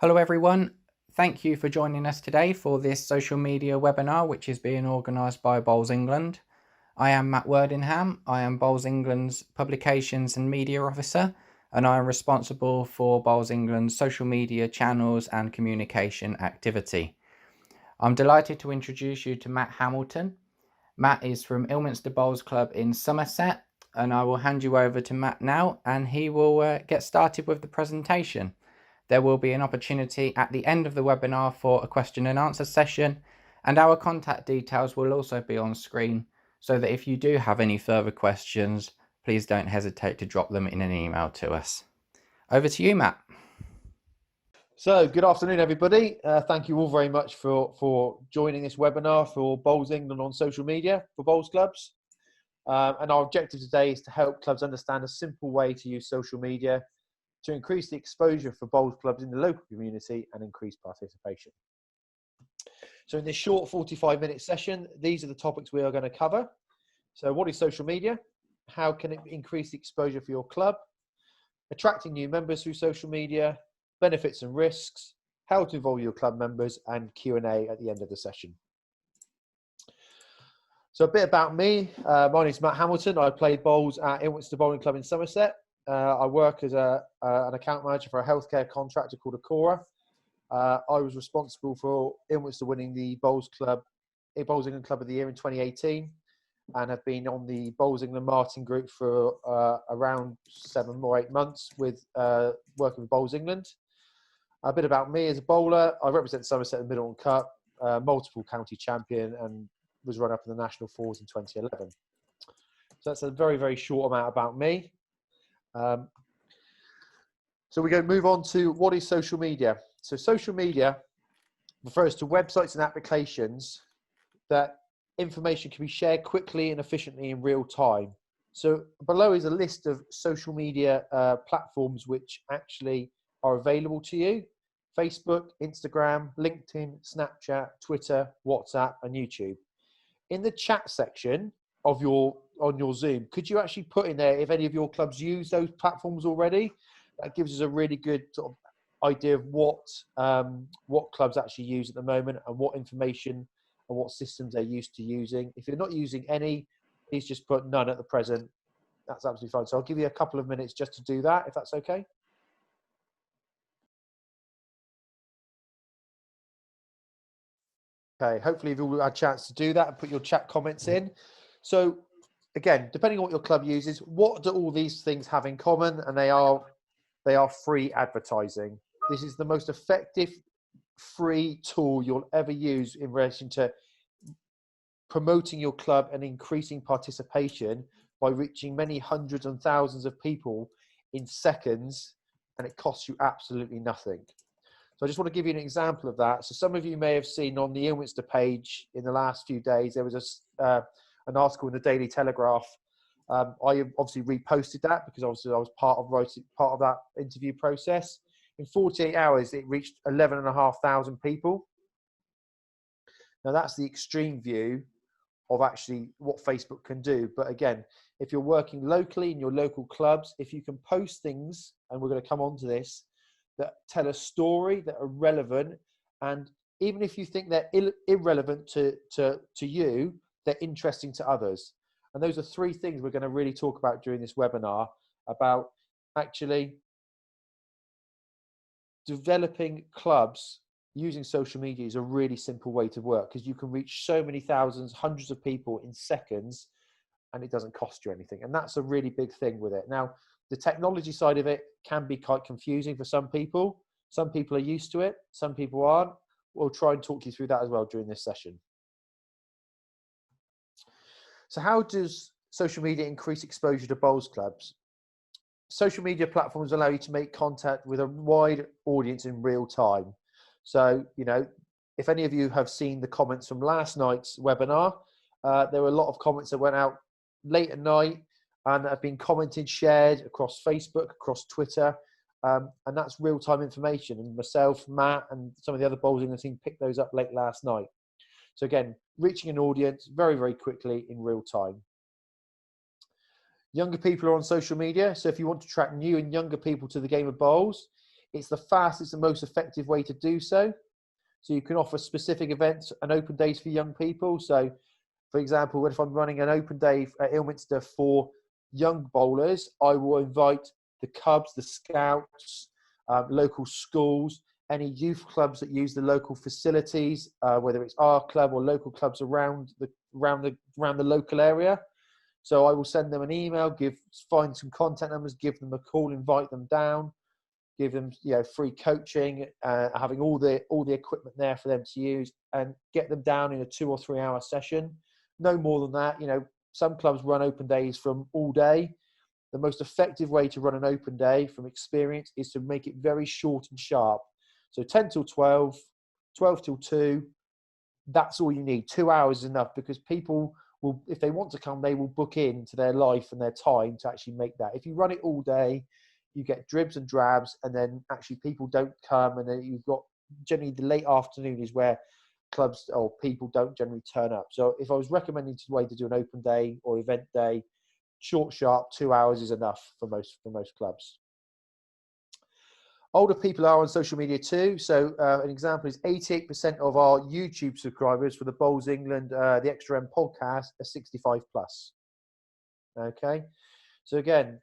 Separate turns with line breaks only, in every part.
Hello everyone, thank you for joining us today for this social media webinar which is being organised by Bowls England. I am Matt Wordingham, I am Bowls England's Publications and Media Officer, and I am responsible for Bowls England's social media channels and communication activity. I'm delighted to introduce you to Matt Hamilton. Matt is from Ilminster Bowls Club in Somerset, and I will hand you over to Matt now and he will get started with the presentation. There will be an opportunity at the end of the webinar for a question and answer session, and our contact details will also be on screen, so that if you do have any further questions, please don't hesitate to drop them in an email to us. Over to you, Matt.
So good afternoon, everybody. Thank you all very much for joining this webinar for Bowls England on social media for bowls clubs. And our objective today is to help clubs understand a simple way to use social media to increase the exposure for bowls clubs in the local community and increase participation. So in this short 45-minute session, these are the topics we are going to cover. So what is social media? How can it increase the exposure for your club? Attracting new members through social media, benefits and risks, how to involve your club members, and Q&A at the end of the session. So a bit about me. My name is Matt Hamilton. I play bowls at Ilminster Bowling Club in Somerset. I work as an account manager for a healthcare contractor called Acora. I was responsible for Ilminster winning the Bowls England Club of the Year in 2018, and have been on the Bowls England Martin group for around 7 or 8 months with working with Bowls England. A bit about me as a bowler. I represent Somerset in the Middleton Cup, multiple county champion, and was run up in the National Fours in 2011. So that's a very, very short amount about me. So we're going to move on to what is social media. So social media refers to websites and applications that information can be shared quickly and efficiently in real time. So below is a list of social media platforms which actually are available to you: Facebook, Instagram, LinkedIn, Snapchat, Twitter, WhatsApp, and YouTube. In the chat section of on your Zoom, could you actually put in there if any of your clubs use those platforms already? That gives us a really good sort of idea of what clubs actually use at the moment and what information and what systems they're used to using. If you're not using any, please just put none at the present. That's absolutely fine. So I'll give you a couple of minutes just to do that, if that's okay. Okay, hopefully you've all had a chance to do that and put your chat comments in. So again, depending on what your club uses, what do all these things have in common? And they are free advertising. This is the most effective free tool you'll ever use in relation to promoting your club and increasing participation by reaching many hundreds and thousands of people in seconds, and it costs you absolutely nothing. So I just want to give you an example of that. So some of you may have seen on the Ilminster page in the last few days, there was an article in the Daily Telegraph. I obviously reposted that because obviously I was part of that interview process. In 48 hours, it reached 11,500 people. Now that's the extreme view of actually what Facebook can do. But again, if you're working locally in your local clubs, if you can post things, and we're going to come on to this, that tell a story, that are relevant, and even if you think they're irrelevant to you, they're interesting to others. And those are 3 things we're going to really talk about during this webinar, about actually developing clubs using social media is a really simple way to work, because you can reach so many thousands, hundreds of people in seconds, and it doesn't cost you anything. And that's a really big thing with it. Now, the technology side of it can be quite confusing for some people. Some people are used to it, some people aren't. We'll try and talk you through that as well during this session. So how does social media increase exposure to bowls clubs? Social media platforms allow you to make contact with a wide audience in real time. So, you know, if any of you have seen the comments from last night's webinar, there were a lot of comments that went out late at night and have been commented, shared across Facebook, across Twitter, and that's real-time information. And myself, Matt, and some of the other bowls in the team picked those up late last night. So again, reaching an audience very, very quickly in real time. Younger people are on social media, so if you want to attract new and younger people to the game of bowls, It's the fastest and most effective way to do so. So you can offer specific events and open days for young people. So, for example, if I'm running an open day at Ilminster for young bowlers, I will invite the Cubs, the Scouts, local schools, any youth clubs that use the local facilities, whether it's our club or local clubs around the local area. So I will send them an email, find some contact numbers, give them a call, invite them down, give them free coaching, having all the equipment there for them to use, and get them down in a 2 or 3 hour session. No more than that. Some clubs run open days from all day. The most effective way to run an open day from experience is to make it very short and sharp. So 10 till 12, 12 till 2, that's all you need. 2 hours is enough, because people will, if they want to come, they will book into their life and their time to actually make that. If you run it all day, you get dribs and drabs, and then actually people don't come, and then you've got generally the late afternoon is where clubs or people don't generally turn up. So if I was recommending the way to do an open day or event day, short, sharp, 2 hours is enough for most clubs. Older people are on social media too. So an example is 88% of our YouTube subscribers for the Bowls England, the Extra M podcast are 65 plus. Okay. So again,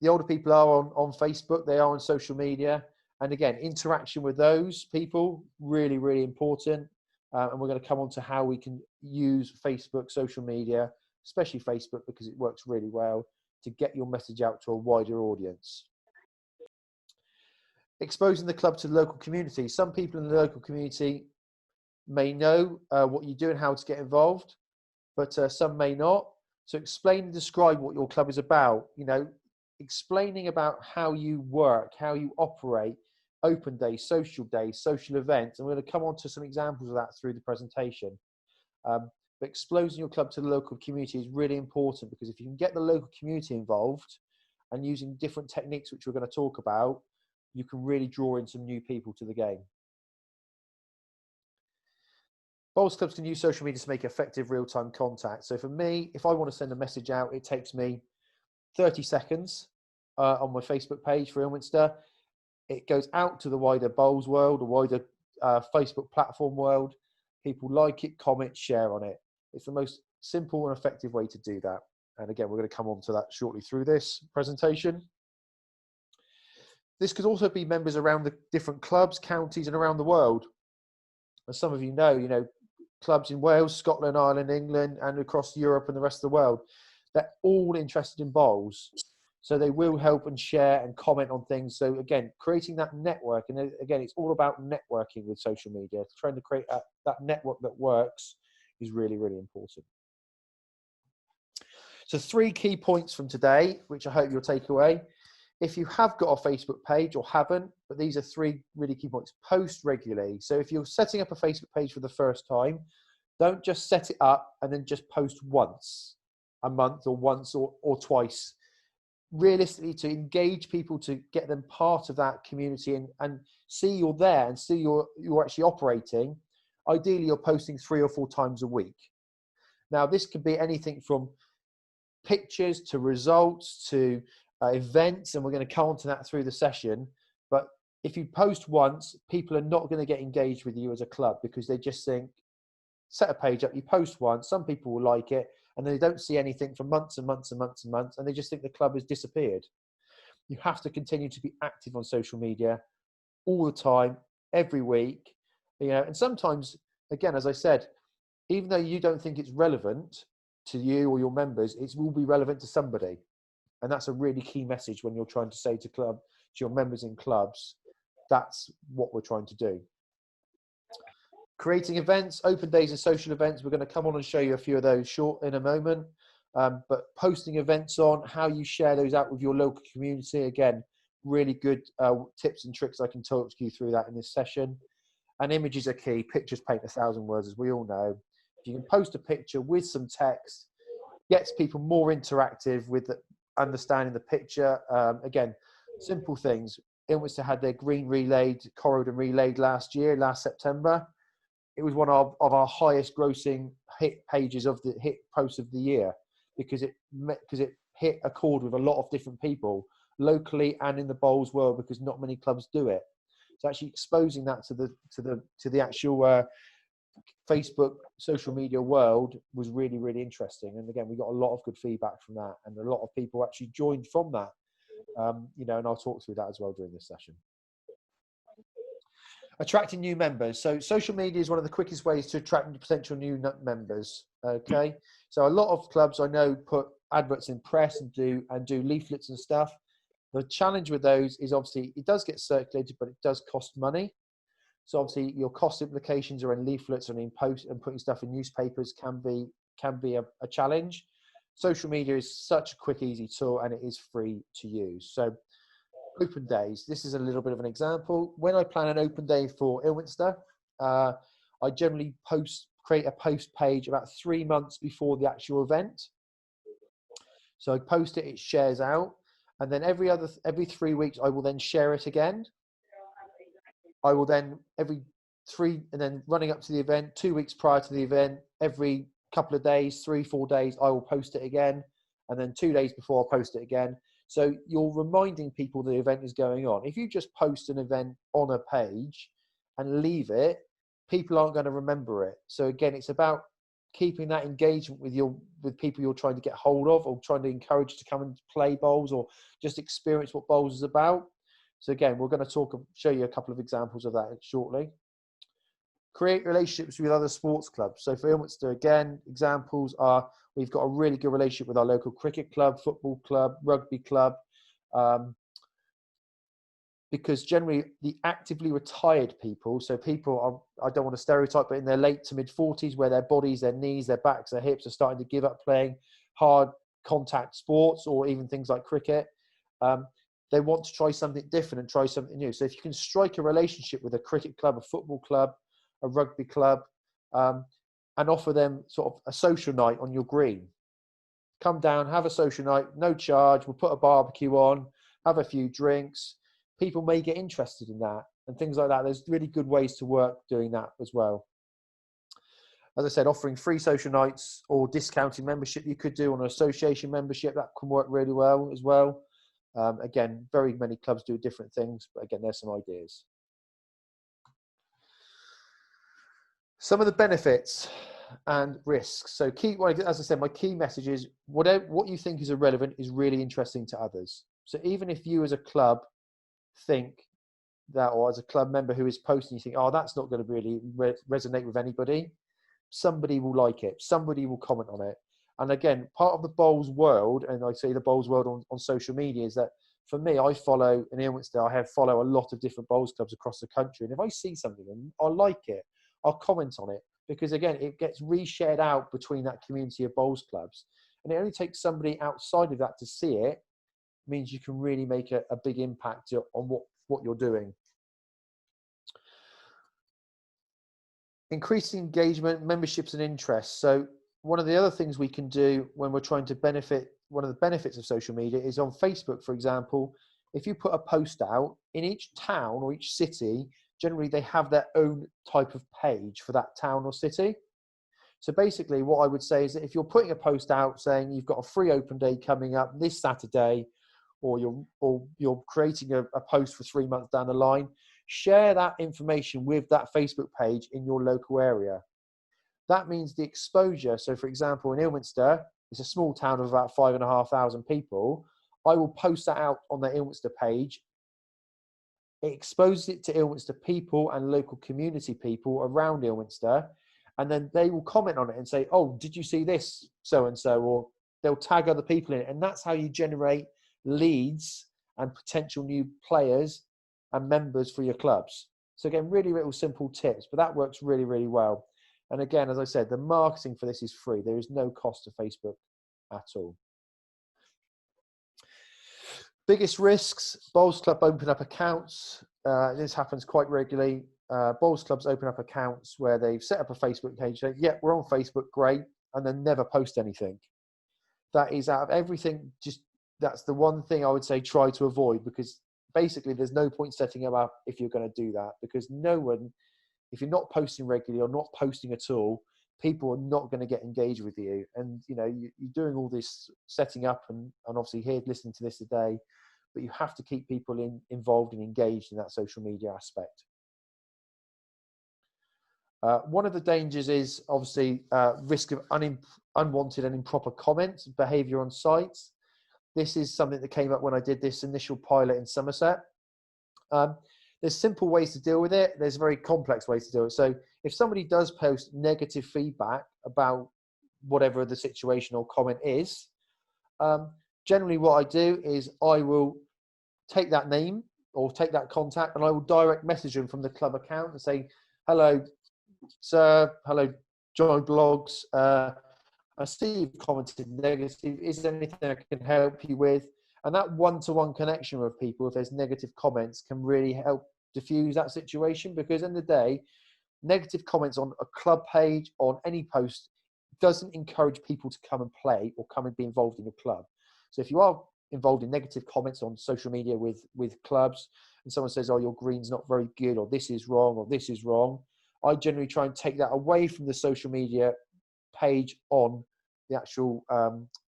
the older people are on Facebook, they are on social media. And again, interaction with those people, really, really important. And we're going to come on to how we can use Facebook, social media, especially Facebook, because it works really well to get your message out to a wider audience. Exposing the club to the local community. Some people in the local community may know what you do and how to get involved, but some may not. So explain and describe what your club is about. Explaining about how you work, how you operate, open days, social events. And we're going to come on to some examples of that through the presentation. But exposing your club to the local community is really important, because if you can get the local community involved and using different techniques, which we're going to talk about, you can really draw in some new people to the game. Bowls clubs can use social media to make effective real-time contact. So for me, if I want to send a message out, it takes me 30 seconds on my Facebook page for Ilminster. It goes out to the wider Bowls world, the wider Facebook platform world. People like it, comment, share on it. It's the most simple and effective way to do that. And again, we're going to come on to that shortly through this presentation. This could also be members around the different clubs, counties, and around the world. As some of you know, clubs in Wales, Scotland, Ireland, England, and across Europe and the rest of the world, they're all interested in bowls. So they will help and share and comment on things. So again, creating that network. And again, it's all about networking with social media. Trying to create that network that works is really, really important. So 3 key points from today, which I hope you'll take away. If you have got a Facebook page or haven't, but these are 3 really key points. Post regularly. So if you're setting up a Facebook page for the first time, don't just set it up and then just post once a month or once or twice. Realistically, to engage people, to get them part of that community and see you're there and see you're actually operating. Ideally, you're posting 3 or 4 times a week. Now, this could be anything from pictures to results to events, and we're going to come on to that through the session. But if you post once, people are not going to get engaged with you as a club, because they just think, set a page up, you post once, some people will like it, and they don't see anything for months and months and months and months, and they just think the club has disappeared. You have to continue to be active on social media all the time, every week, and sometimes, again, as I said, even though you don't think it's relevant to you or your members, it will be relevant to somebody. And that's a really key message when you're trying to say to your members in clubs, that's what we're trying to do. Creating events, open days and social events. We're going to come on and show you a few of those in a moment. But posting events on, how you share those out with your local community. Again, really good tips and tricks. I can talk you through that in this session. And images are key. Pictures paint 1,000 words, as we all know. If you can post a picture with some text, gets people more interactive with understanding the picture. Again, simple things. Ilminster had their green Corridor relayed last September. It was one of our highest grossing hit pages of the hit posts of the year, because it hit a chord with a lot of different people. locally and in the bowls world, because not many clubs do it. So actually exposing that to the actual Facebook social media world was really, really interesting. And again, we got a lot of good feedback from that, and a lot of people actually joined from that. And I'll talk through that as well during this session. Attracting new members. So social media is one of the quickest ways to attract potential new members. Okay, so a lot of clubs I know put adverts in press and do leaflets and stuff. The challenge with those is obviously it does get circulated, but it does cost money. So obviously your cost implications are in leaflets and in posts, and putting stuff in newspapers can be a challenge. Social media is such a quick, easy tool, and it is free to use. So open days. This is a little bit of an example. When I plan an open day for Ilminster, I generally create a post page about 3 months before the actual event. So I post it, it shares out, and then every 3 weeks I will then share it again. I will then and then running up to the event, 2 weeks prior to the event, every couple of days, 3-4 days, I will post it again, and then 2 days before I'll post it again. So you're reminding people the event is going on. If you just post an event on a page and leave it, people aren't going to remember it. So again, it's about keeping that engagement with people you're trying to get hold of, or trying to encourage to come and play bowls or just experience what bowls is about. So again, we're going to show you a couple of examples of that shortly. Create relationships with other sports clubs. So for Ilminster, again, examples are, we've got a really good relationship with our local cricket club, football club, rugby club, because generally the actively retired people, so people I don't want to stereotype, but in their late to mid 40s, where their bodies, their knees, their backs, their hips are starting to give up playing hard contact sports or even things like cricket. They want to try something different and try something new. So if you can strike a relationship with a cricket club, a football club, a rugby club, and offer them sort of a social night on your green. Come down, have a social night, no charge. We'll put a barbecue on, have a few drinks. People may get interested in that and things like that. There's really good ways to work doing that as well. As I said, offering free social nights or discounted membership you could do on an association membership, that can work really well as well. Again, very many clubs do different things, but again, there's some ideas. Some of the benefits and risks. So as I said, my key message is what you think is irrelevant is really interesting to others. So even if you as a club think that, or as a club member who is posting, you think, oh, that's not going to really resonate with anybody, somebody will like it. Somebody will comment on it. And again, part of the bowls world, and I say the bowls world on social media, is that for me, I follow in Ilminster, I follow a lot of different bowls clubs across the country. And if I see something and I like it, I'll comment on it, because again, it gets reshared out between that community of bowls clubs. And it only takes somebody outside of that to see it, means you can really make a big impact on what you're doing. Increasing engagement, memberships and interests. So one of the other things we can do when we're trying to benefit, one of the benefits of social media is on Facebook, for example, if you put a post out in each town or each city, generally they have their own type of page for that town or city. So basically what I would say is that if you're putting a post out saying you've got a free open day coming up this Saturday, or you're creating a post for 3 months down the line, share that information with that Facebook page in your local area. That means the exposure. So for example, in Ilminster, it's a small town of about 5,500 people. I will post that out on the Ilminster page. It exposes it to Ilminster people and local community people around Ilminster, and then they will comment on it and say, oh, did you see this so-and-so? Or they'll tag other people in it. And that's how you generate leads and potential new players and members for your clubs. So again, really little simple tips, but that works really, really well. And again, as I said, the marketing for this is free. There is no cost to Facebook at all. Biggest risks, bowls club open up accounts. This happens quite regularly. Bowls clubs open up accounts where they've set up a Facebook page, say, yeah, we're on Facebook, great, and then never post anything. That is, out of everything, that's the one thing I would say try to avoid, because basically there's no point setting them up if you're going to do that, because no one, if you're not posting regularly or not posting at all, people are not going to get engaged with you. And you're doing all this setting up and obviously here listening to this today, but you have to keep people involved and engaged in that social media aspect. One of the dangers is obviously risk of unwanted and improper comments, behaviour on sites. This is something that came up when I did this initial pilot in Somerset. There's simple ways to deal with it. There's very complex ways to do it. So if somebody does post negative feedback about whatever the situation or comment is, generally what I do is I will take that name or take that contact and I will direct message them from the club account and say, hello, sir, hello, Joy Blogs. I see you've commented negative. Is there anything I can help you with? And that one-to-one connection with people, if there's negative comments, can really help diffuse that situation, because in the day, negative comments on a club page, on any post, doesn't encourage people to come and play or come and be involved in a club. So if you are involved in negative comments on social media with clubs, and someone says, oh, your green's not very good, or this is wrong, or this is wrong, I generally try and take that away from the social media page on the actual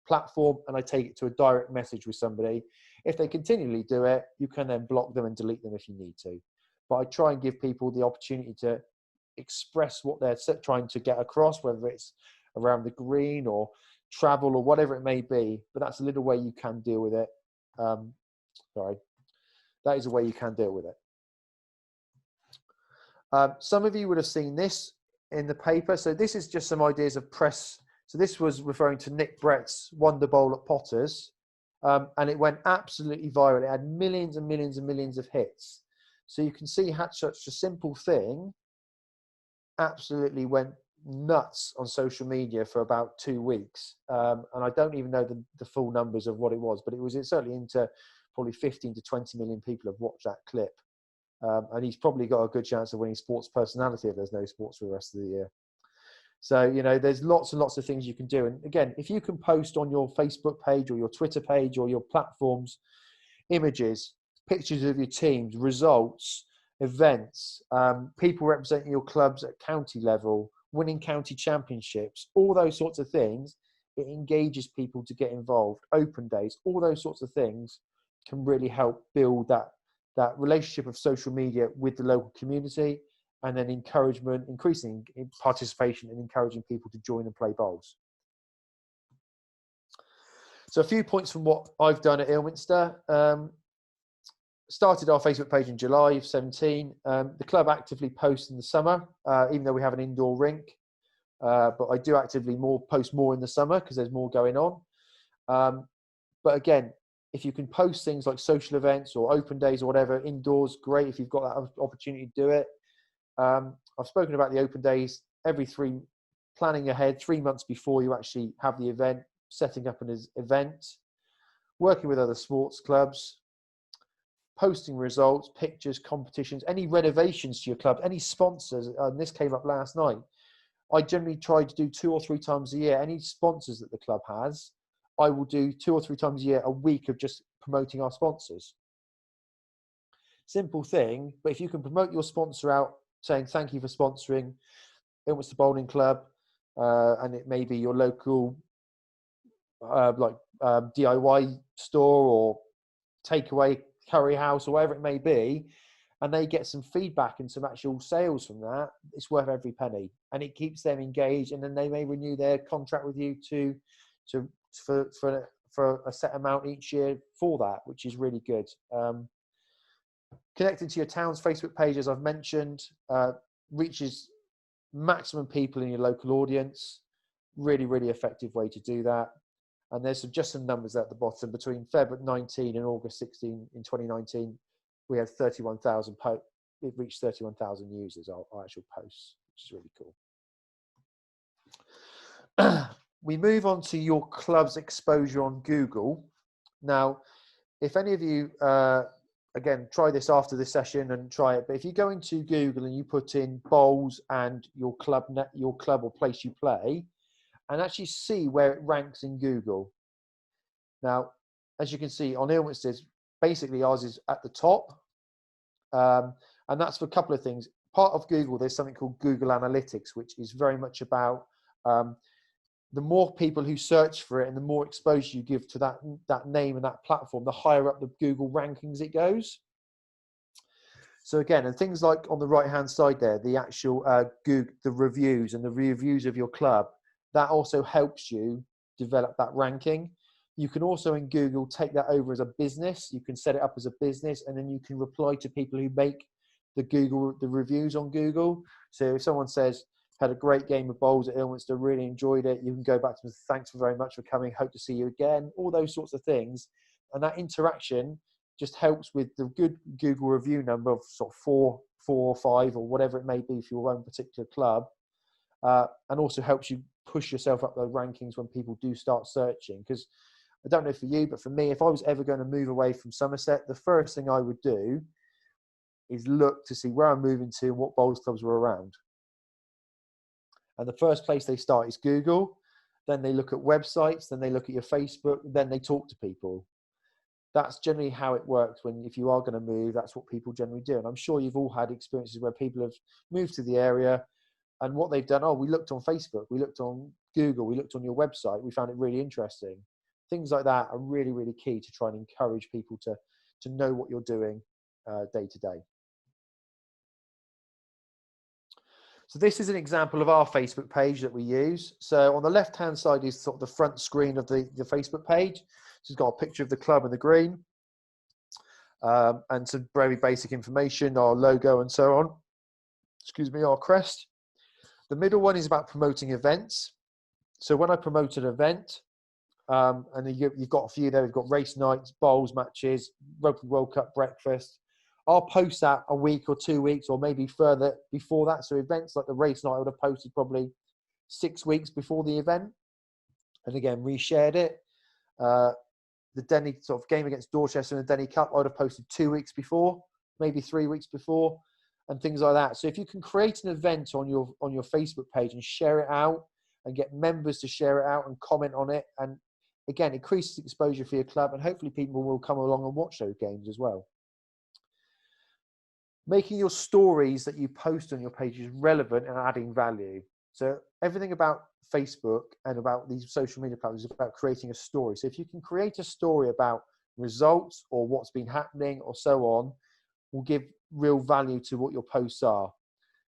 platform, and I take it to a direct message with somebody. If they continually do it, you can then block them and delete them if you need to. But I try and give people the opportunity to express what they're trying to get across, whether it's around the green or travel or whatever it may be. But that's a little way you can deal with it. That is a way you can deal with it. Some of you would have seen this in the paper. So this is just some ideas of press. So this was referring to Nick Brett's Wonder Bowl at Potters, and it went absolutely viral. It had millions and millions and millions of hits. So you can see how such a simple thing absolutely went nuts on social media for about 2 weeks. And I don't even know the full numbers of what it was, but it's certainly into probably 15 to 20 million people have watched that clip. And he's probably got a good chance of winning Sports Personality if there's no sports for the rest of the year. So, you know, there's lots and lots of things you can do. And again, if you can post on your Facebook page or your Twitter page or your platforms, images, pictures of your teams, results, events, people representing your clubs at county level, winning county championships, all those sorts of things, it engages people to get involved. Open days, all those sorts of things can really help build that relationship of social media with the local community, and then encouragement, increasing participation and encouraging people to join and play bowls. So a few points from what I've done at Ilminster. Started our Facebook page in July of 17. The club actively posts in the summer, even though we have an indoor rink. But I do actively post more in the summer because there's more going on. But again, if you can post things like social events or open days or whatever indoors, great. If you've got that opportunity to do it. I've spoken about the open days planning ahead 3 months before you actually have the event, setting up an event, working with other sports clubs, posting results, pictures, competitions, any renovations to your club, any sponsors. And this came up last night. I generally try to do 2 or 3 times a year. Any sponsors that the club has, I will do 2 or 3 times a year, a week of just promoting our sponsors. Simple thing, but if you can promote your sponsor out, saying thank you for sponsoring Ilminster Bowling Club, and it may be your local DIY store or takeaway curry house or whatever it may be, and they get some feedback and some actual sales from that, it's worth every penny, and it keeps them engaged, and then they may renew their contract with you for a set amount each year for that, which is really good. Connecting to your town's Facebook page, as I've mentioned, reaches maximum people in your local audience. Really, really effective way to do that. And there's just some numbers at the bottom. Between February 19 and August 16 in 2019, we had 31,000 it reached 31,000 users, our actual posts, which is really cool. We move on to your club's exposure on Google. Now, if any of you, again, try this after this session and try it, but if you go into Google and you put in bowls and your club or place you play, and actually see where it ranks in Google. Now, as you can see on Ilminster, basically ours is at the top, and that's for a couple of things. Part of Google, there's something called Google Analytics, which is very much about the more people who search for it and the more exposure you give to that name and that platform, the higher up the Google rankings it goes. So again, and things like on the right-hand side there, the actual Google, the reviews and the reviews of your club, that also helps you develop that ranking. You can also in Google take that over as a business. You can set it up as a business, and then you can reply to people who make the reviews on Google. So if someone says, had a great game of bowls at Ilminster, really enjoyed it, you can go back to them, thanks very much for coming, hope to see you again, all those sorts of things. And that interaction just helps with the good Google review number of sort of four or five, or whatever it may be for your own particular club. And also helps you push yourself up the rankings when people do start searching. Because I don't know for you, but for me, if I was ever going to move away from Somerset, the first thing I would do is look to see where I'm moving to and what bowls clubs were around. And the first place they start is Google. Then they look at websites. Then they look at your Facebook. Then they talk to people. That's generally how it works if you are going to move, that's what people generally do. And I'm sure you've all had experiences where people have moved to the area and what they've done, we looked on Facebook, we looked on Google, we looked on your website, we found it really interesting. Things like that are really, really key to try and encourage people to know what you're doing day to day. So this is an example of our Facebook page that we use. So on the left-hand side is sort of the front screen of the Facebook page. So it's got a picture of the club and the green, and some very basic information, our logo and so on. Excuse me, our crest. The middle one is about promoting events. So when I promote an event, and you've got a few there, we've got race nights, bowls matches, Rugby World Cup breakfast. I'll post that a week or 2 weeks or maybe further before that. So events like the race night, I would have posted probably 6 weeks before the event. And again, reshared it. The Denny sort of game against Dorchester in the Denny Cup, I would have posted 2 weeks before, maybe 3 weeks before, and things like that. So if you can create an event on your Facebook page and share it out and get members to share it out and comment on it, and again, increases exposure for your club, and hopefully people will come along and watch those games as well. Making your stories that you post on your pages relevant and adding value. So everything about Facebook and about these social media platforms is about creating a story. So if you can create a story about results or what's been happening or so on, will give real value to what your posts are.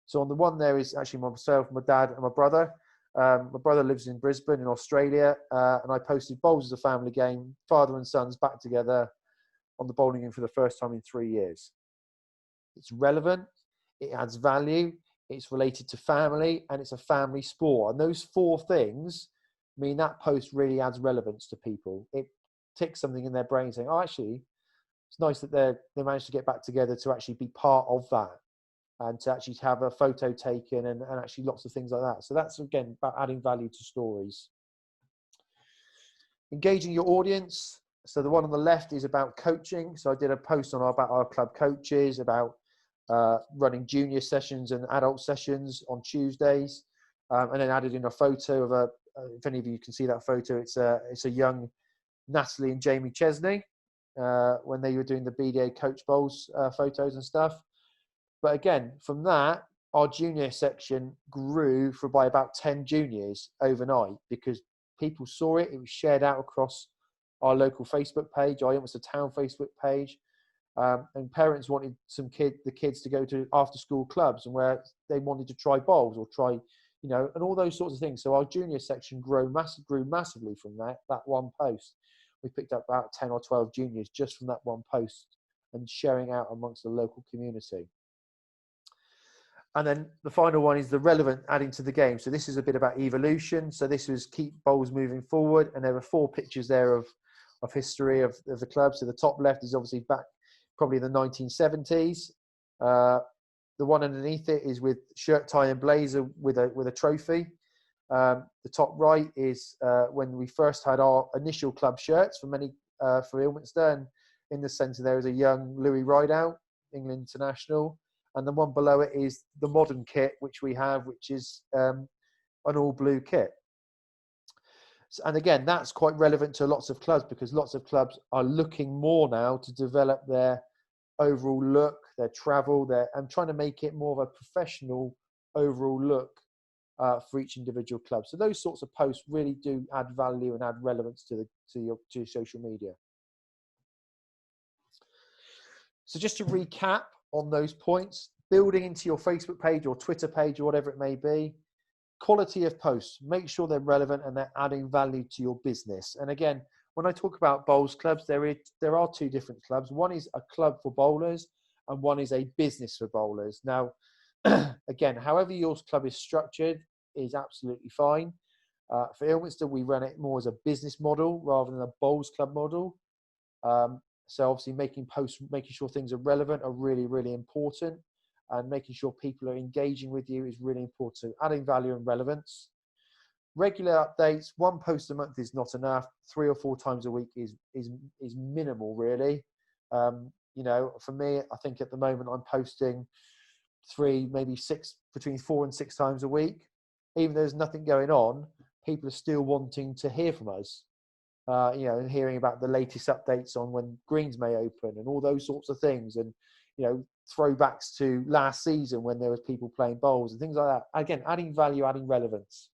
So on the one there is actually myself, my dad and my brother. My brother lives in Brisbane in Australia, and I posted bowls as a family game, father and sons back together on the bowling green for the first time in 3 years. It's relevant, it adds value, it's related to family, and it's a family sport. And those four things mean that post really adds relevance to people. It ticks something in their brain saying, oh, actually, it's nice that they managed to get back together to actually be part of that and to actually have a photo taken and actually lots of things like that. So that's, again, about adding value to stories. Engaging your audience. So the one on the left is about coaching. So I did a post about our club coaches, about running junior sessions and adult sessions on Tuesdays, and then added in a photo of if any of you can see that photo, it's a young Natalie and Jamie Chesney when they were doing the BDA coach bowls photos and stuff. But again, from that, our junior section grew by about 10 juniors overnight because people saw it. It was shared out across our local Facebook page, our Ilminster Town Facebook page. And parents wanted the kids to go to after school clubs and where they wanted to try bowls or try, and all those sorts of things. So our junior section grew massively from that one post. We picked up about 10 or 12 juniors just from that one post and sharing out amongst the local community. And then the final one is the relevant adding to the game. So this is a bit about evolution. So this was keep bowls moving forward. And there are 4 pictures there of history of the club. So the top left is obviously back probably in the 1970s. The one underneath it is with shirt, tie and blazer with a trophy. The top right is when we first had our initial club shirts for Ilminster. And in the centre there is a young Louis Rideout, England international. And the one below it is the modern kit, which we have, which is an all blue kit. And again, that's quite relevant to lots of clubs because lots of clubs are looking more now to develop their overall look, their travel, and trying to make it more of a professional overall look for each individual club. So those sorts of posts really do add value and add relevance to your social media. So just to recap on those points, building into your Facebook page or Twitter page or whatever it may be, quality of posts, make sure they're relevant and they're adding value to your business. And again, when I talk about bowls clubs, there are two different clubs. One is a club for bowlers and one is a business for bowlers. Now, again, however your club is structured is absolutely fine. For Ilminster, we run it more as a business model rather than a bowls club model. So obviously making sure things are relevant are really, really important, and making sure people are engaging with you is really important. So adding value and relevance. Regular updates, 1 post a month is not enough. 3 or 4 times a week is minimal, really. You know, for me, I think at the moment I'm posting 3, maybe 6, between 4 and 6 times a week. Even though there's nothing going on, people are still wanting to hear from us. You know, and hearing about the latest updates on when greens may open and all those sorts of things, and you know, throwbacks to last season when there was people playing bowls and things like that. Again, adding value, adding relevance.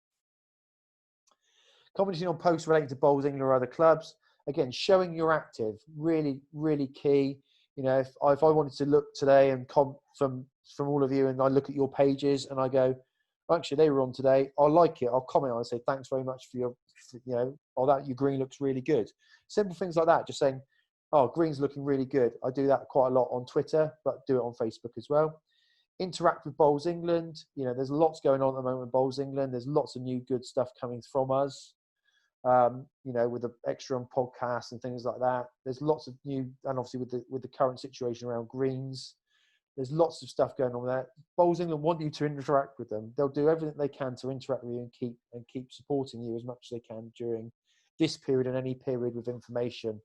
Commenting on posts relating to Bowls England or other clubs. Again, showing you're active, really, really key. You know, if I wanted to look today and from all of you, and I look at your pages and I go, actually, they were on today, I'll like it, I'll comment on it and say, thanks very much for your, you know, or that your green looks really good. Simple things like that, just saying, oh, green's looking really good. I do that quite a lot on Twitter, but do it on Facebook as well. Interact with Bowls England. You know, there's lots going on at the moment with Bowls England. There's lots of new good stuff coming from us. You know, with the extra on podcasts and things like that. There's lots of new, and obviously with the current situation around greens, there's lots of stuff going on there. Bowls England want you to interact with them. They'll do everything they can to interact with you and keep supporting you as much as they can during this period and any period with information.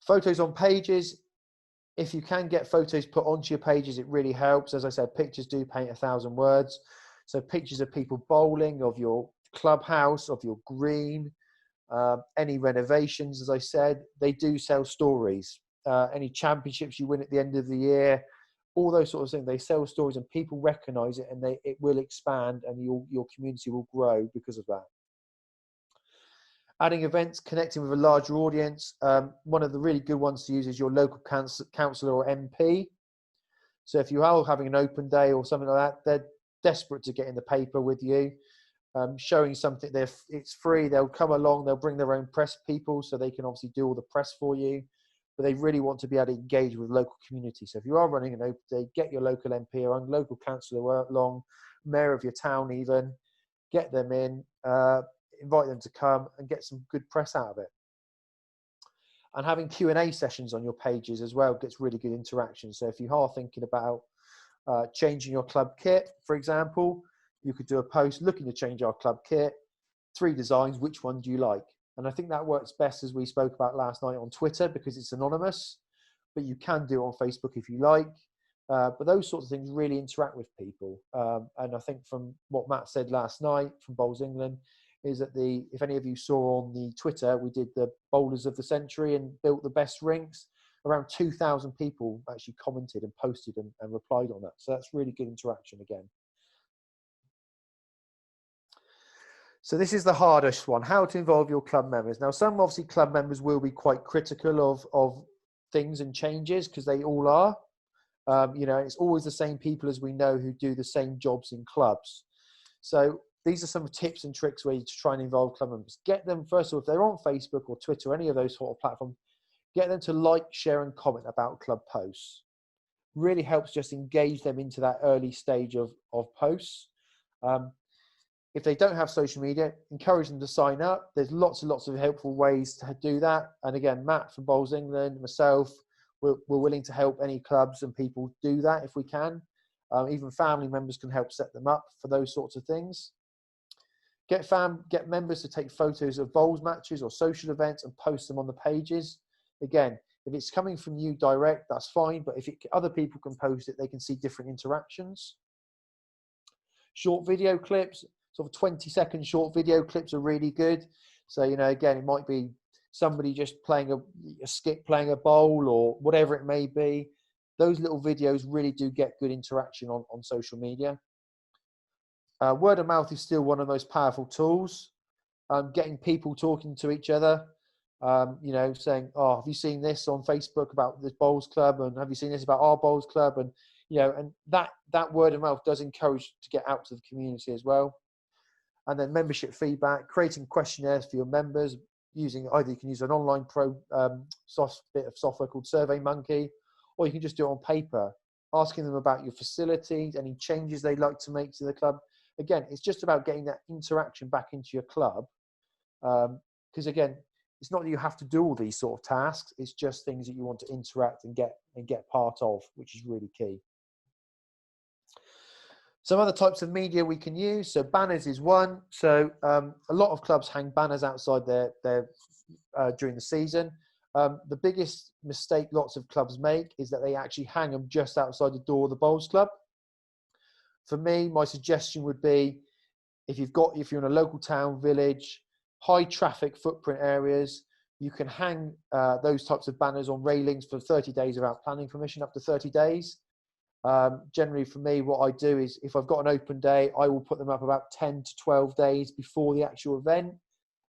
Photos on pages. If you can get photos put onto your pages, it really helps. As I said, pictures do paint 1,000 words. So pictures of people bowling, of your clubhouse, of your green, any renovations, as I said, they do sell stories. Any championships you win at the end of the year, all those sorts of things, they sell stories and people recognize it, and it will expand, and your community will grow because of that. Adding events, connecting with a larger audience. One of the really good ones to use is your local councillor or MP. So if you are having an open day or something like that, they're desperate to get in the paper with you. Showing something, it's free, they'll come along, they'll bring their own press people so they can obviously do all the press for you, but they really want to be able to engage with local community. So if you are running an open day, get your local MP or local councillor along, mayor of your town even, get them in, invite them to come and get some good press out of it. And having Q&A sessions on your pages as well gets really good interaction. So if you are thinking about changing your club kit, for example, you could do a post looking to change our club kit, 3 designs, which one do you like? And I think that works best, as we spoke about last night, on Twitter because it's anonymous, but you can do it on Facebook if you like. But those sorts of things really interact with people. And I think from what Matt said last night from Bowls England is that if any of you saw on the Twitter, we did the Bowlers of the Century and built the best rinks. Around 2,000 people actually commented and posted and replied on that. So that's really good interaction again. So this is the hardest one, how to involve your club members. Now, some obviously club members will be quite critical of things and changes because they all are. You know, it's always the same people as we know who do the same jobs in clubs. So these are some tips and tricks where you try and involve club members. Get them, first of all, if they're on Facebook or Twitter or any of those sort of platforms, get them to like, share and comment about club posts. Really helps just engage them into that early stage of posts. If they don't have social media, encourage them to sign up. There's lots and lots of helpful ways to do that. And again, Matt from Bowls England, myself, we're willing to help any clubs and people do that if we can. Even family members can help set them up for those sorts of things. Get members to take photos of bowls matches or social events and post them on the pages. Again, if it's coming from you direct, that's fine. But if other people can post it, they can see different interactions. Short video clips. Sort of 20-second short video clips are really good. So, you know, again, it might be somebody just playing a skip, playing a bowl or whatever it may be. Those little videos really do get good interaction on social media. Word of mouth is still one of the most powerful tools. Getting people talking to each other, saying, "Oh, have you seen this on Facebook about this bowls club? And have you seen this about our bowls club?" And and that word of mouth does encourage to get out to the community as well. And then membership feedback, creating questionnaires for your members, using either you can use an online bit of software called SurveyMonkey, or you can just do it on paper, asking them about your facilities, any changes they'd like to make to the club. Again, it's just about getting that interaction back into your club. Because again, it's not that you have to do all these sort of tasks. It's just things that you want to interact and get part of, which is really key. Some other types of media we can use. So banners is one. So a lot of clubs hang banners outside their during the season. The biggest mistake lots of clubs make is that they actually hang them just outside the door of the bowls club. For me, my suggestion would be if you're in a local town, village, high traffic footprint areas, you can hang those types of banners on railings for 30 days without planning permission, up to 30 days. Generally for me, what I do is if I've got an open day, I will put them up about 10 to 12 days before the actual event.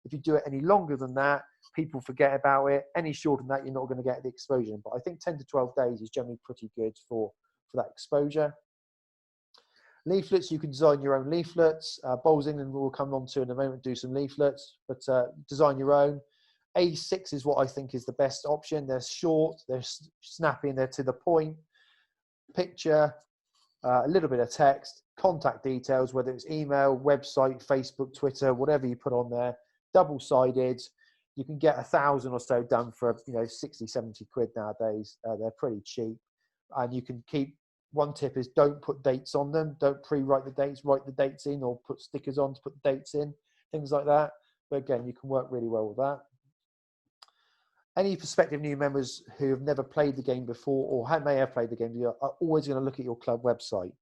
If you do it any longer than that, people forget about it. Any shorter than that, you're not going to get the exposure. But I think 10 to 12 days is generally pretty good for that exposure. Leaflets, you can design your own leaflets. Bowls England will come on to in a moment, do some leaflets, but design your own. A6 is what I think is the best option. They're short, they're snappy, and they're to the point. Picture, a little bit of text, contact details, whether it's email, website, Facebook, Twitter, whatever you put on there, double-sided. You can get 1,000 or so done for 60, 70 quid nowadays. They're pretty cheap, and you can keep. One tip is don't put dates on them. Don't pre-write the dates, write the dates in, or put stickers on to put the dates in, things like that. But again, you can work really well with that. Any prospective new members who have never played the game before or may have played the game are always going to look at your club website.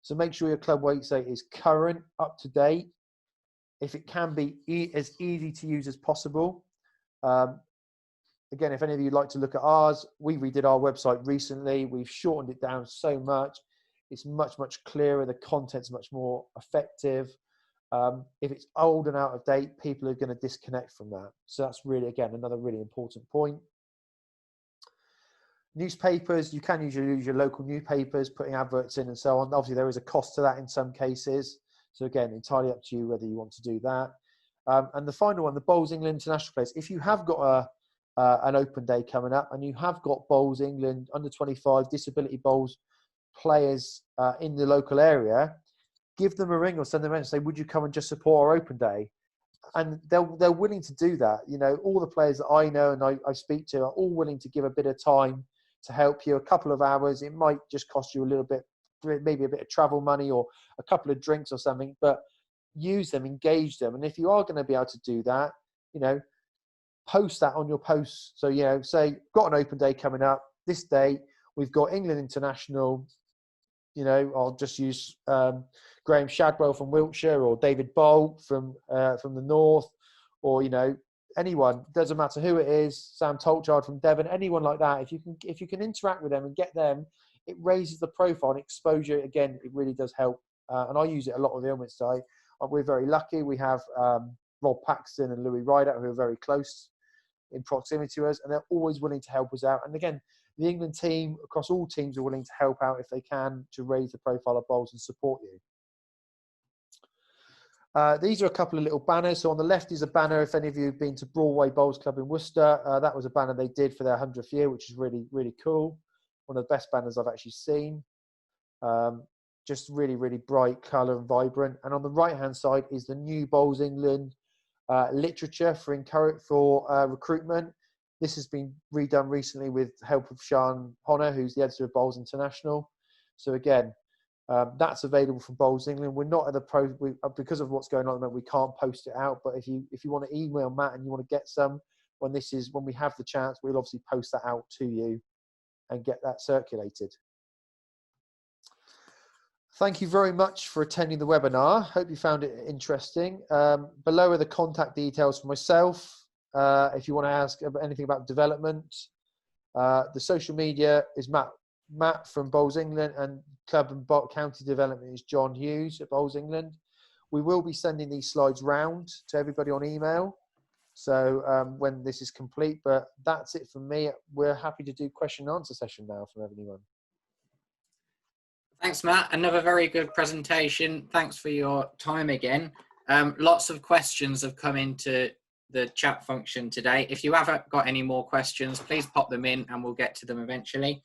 So make sure your club website is current, up to date. If it can be as easy to use as possible. Again, if any of you would like to look at ours, we redid our website recently. We've shortened it down so much. It's much, much clearer. The content's much more effective. If it's old and out of date, people are going to disconnect from that. So that's really, again, another really important point. Newspapers, you can use your local newspapers, putting adverts in and so on. Obviously, there is a cost to that in some cases. So again, entirely up to you whether you want to do that. And the final one, the Bowls England international players. If you have got an open day coming up and you have got Bowls England under 25 disability bowls players in the local area, give them a ring or send them a message and say, would you come and just support our open day? And they're willing to do that. All the players that I know and I speak to are all willing to give a bit of time to help you, a couple of hours. It might just cost you a little bit, maybe a bit of travel money or a couple of drinks or something, but use them, engage them. And if you are going to be able to do that, post that on your posts. So, say, got an open day coming up this date. We've got England International. I'll just use Graham Shadwell from Wiltshire or David Bolt from the north, or anyone. Doesn't matter who it is. Sam Tolchard from Devon. Anyone like that. If you can interact with them and get them, it raises the profile and exposure. Again, it really does help. And I use it a lot with Ilminster. We're very lucky. We have Rob Paxton and Louis Rideout, who are very close in proximity to us, and they're always willing to help us out. And again, the England team, across all teams, are willing to help out if they can to raise the profile of bowls and support you. These are a couple of little banners. So on the left is a banner, if any of you have been to Broadway Bowls Club in Worcester, that was a banner they did for their 100th year, which is really, really cool. One of the best banners I've actually seen. Just really, really bright colour and vibrant. And on the right-hand side is the new Bowls England literature for recruitment. This has been redone recently with help of Sean Honor, who's the editor of Bowls International. So again, that's available from Bowls England. We're not at the because of what's going on at the moment, we can't post it out. But if you want to email Matt and you want to get some, when we have the chance, we'll obviously post that out to you and get that circulated. Thank you very much for attending the webinar. Hope you found it interesting. Below are the contact details for myself. If you want to ask anything about development, the social media is Matt Matt from Bowls England, and Club and County Development is John Hughes at Bowls England. We will be sending these slides round to everybody on email. So when this is complete, but that's it from me. We're happy to do question and answer session now from anyone.
Thanks, Matt. Another very good presentation. Thanks for your time again. Lots of questions have come into the chat function today. If you haven't got any more questions, please pop them in and we'll get to them eventually.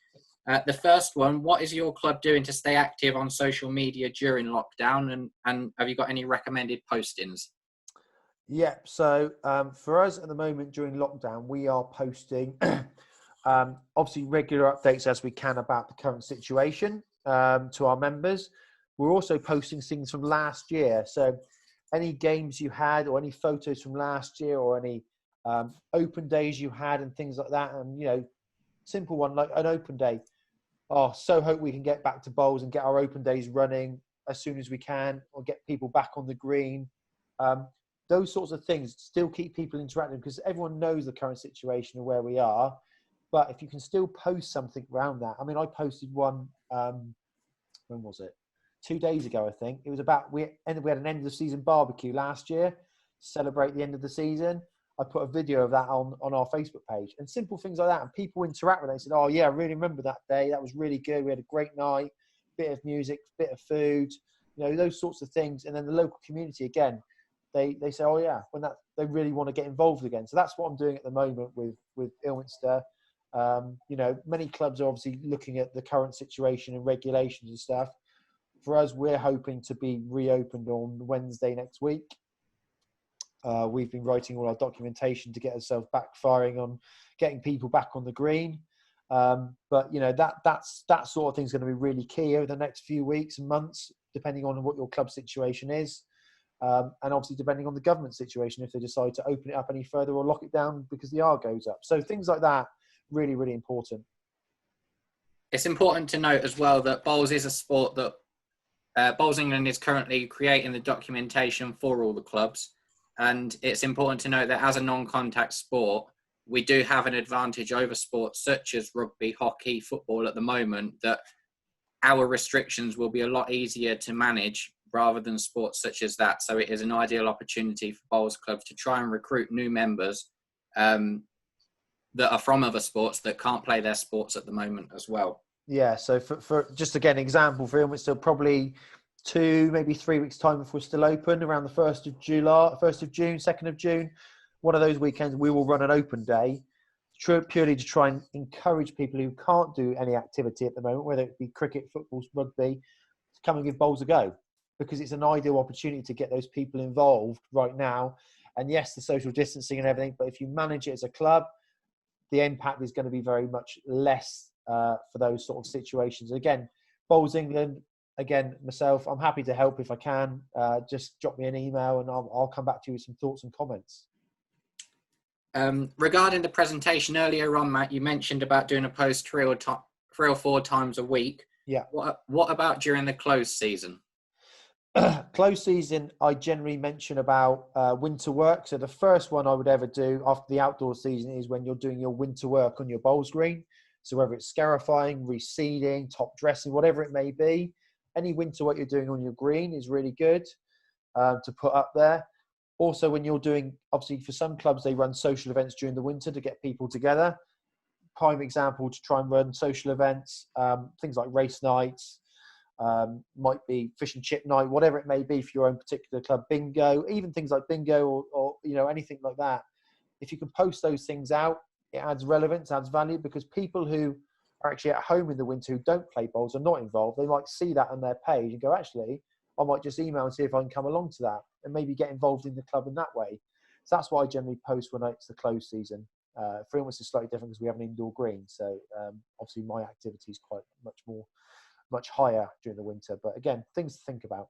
The first one, what is your club doing to stay active on social media during lockdown? And have you got any recommended postings?
Yeah, so for us at the moment during lockdown, we are posting obviously regular updates as we can about the current situation to our members. We're also posting things from last year. So any games you had or any photos from last year or any open days you had and things like that. And, you know, simple one like an open day. Oh, so hope we can get back to bowls and get our open days running as soon as we can, or get people back on the green. Those sorts of things still keep people interactive because everyone knows the current situation and where we are. But if you can still post something around that, I mean, I posted one, when was it? 2 days ago, I think. It was about, we had an end of the season barbecue last year, celebrate the end of the season. I put a video of that on our Facebook page, and simple things like that. And people interact with it. They said, oh yeah, I really remember that day. That was really good. We had a great night, bit of music, bit of food, you know, those sorts of things. And then the local community, again, they say, oh yeah, when that, they really want to get involved again. So that's what I'm doing at the moment with Ilminster. You know, many clubs are obviously looking at the current situation and regulations and stuff. For us, we're hoping to be reopened on Wednesday next week. We've been writing all our documentation to get ourselves back firing on getting people back on the green. But you know, that sort of thing is going to be really key over the next few weeks and months, depending on what your club situation is. And obviously depending on the government situation, if they decide to open it up any further or lock it down because the R goes up. So things like that, really, really important.
It's important to note as well that bowls is a sport that Bowls England is currently creating the documentation for all the clubs. And it's important to note that as a non-contact sport, we do have an advantage over sports such as rugby, hockey, football at the moment, that our restrictions will be a lot easier to manage rather than sports such as that. So it is an ideal opportunity for bowls clubs to try and recruit new members that are from other sports that can't play their sports at the moment as well.
Yeah, so for just again, example for him, it's still probably 2, maybe 3 weeks time if we're still open, around the 1st of June, 2nd of June. One of those weekends we will run an open day purely to try and encourage people who can't do any activity at the moment, whether it be cricket, football, rugby, to come and give bowls a go, because it's an ideal opportunity to get those people involved right now. And yes, the social distancing and everything, but if you manage it as a club, the impact is going to be very much less for those sort of situations. Again, Bowls England, again, myself, I'm happy to help if I can. Just drop me an email and I'll come back to you with some thoughts and comments.
Regarding the presentation earlier on, Matt, you mentioned about doing a post 3 or 4 times a week.
Yeah.
What about during the closed season?
Closed season, I generally mention about winter work. So the first one I would ever do after the outdoor season is when you're doing your winter work on your bowls green. So whether it's scarifying, reseeding, top dressing, whatever it may be, any winter work you're doing on your green is really good to put up there. Also, when you're doing, obviously for some clubs, they run social events during the winter to get people together. Prime example to try and run social events, things like race nights, might be fish and chip night, whatever it may be for your own particular club, bingo, even things like bingo or you know, anything like that. If you can post those things out, it adds relevance, adds value, because people who are actually at home in the winter who don't play bowls are not involved. They might see that on their page and go, actually, I might just email and see if I can come along to that and maybe get involved in the club in that way. So that's why I generally post when it's the closed season. For Ilminster, it's slightly different because we have an indoor green. So obviously my activity is quite much higher during the winter. But again, things to think about.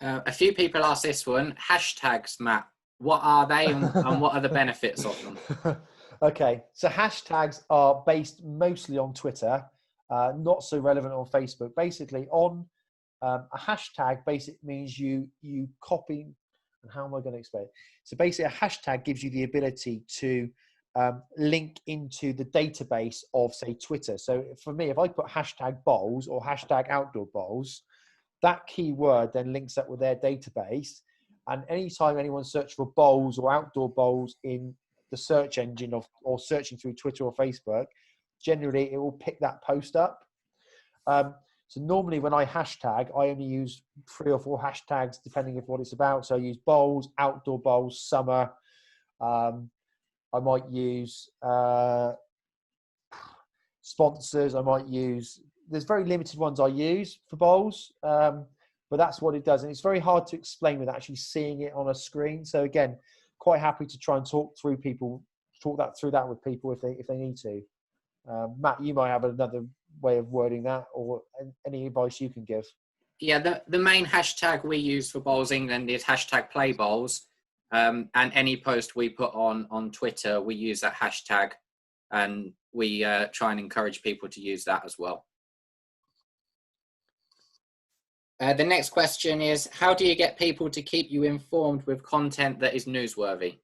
A few people asked this one, hashtags, Matt. What are they and what are the benefits of them?
Okay, so hashtags are based mostly on Twitter, not so relevant on Facebook. Basically, on a hashtag, basically means you copy. And how am I going to explain it? So basically, a hashtag gives you the ability to link into the database of, say, Twitter. So for me, if I put hashtag bowls or hashtag outdoor bowls, that keyword then links up with their database. And anytime anyone searches for bowls or outdoor bowls in the search engine or searching through Twitter or Facebook, generally it will pick that post up. So normally when I hashtag, I only use 3 or 4 hashtags depending on what it's about. So I use bowls, outdoor bowls, summer. I might use sponsors. I might use, there's very limited ones I use for bowls, but that's what it does. And it's very hard to explain with actually seeing it on a screen. So again, quite happy to try and talk through that with people if they need to. Matt, you might have another way of wording that, or any advice you can give.
Yeah, the main hashtag we use for Bowls England is hashtag play bowls. And any post we put on Twitter, we use that hashtag, and we try and encourage people to use that as well. The next question is, how do you get people to keep you informed with content that is newsworthy?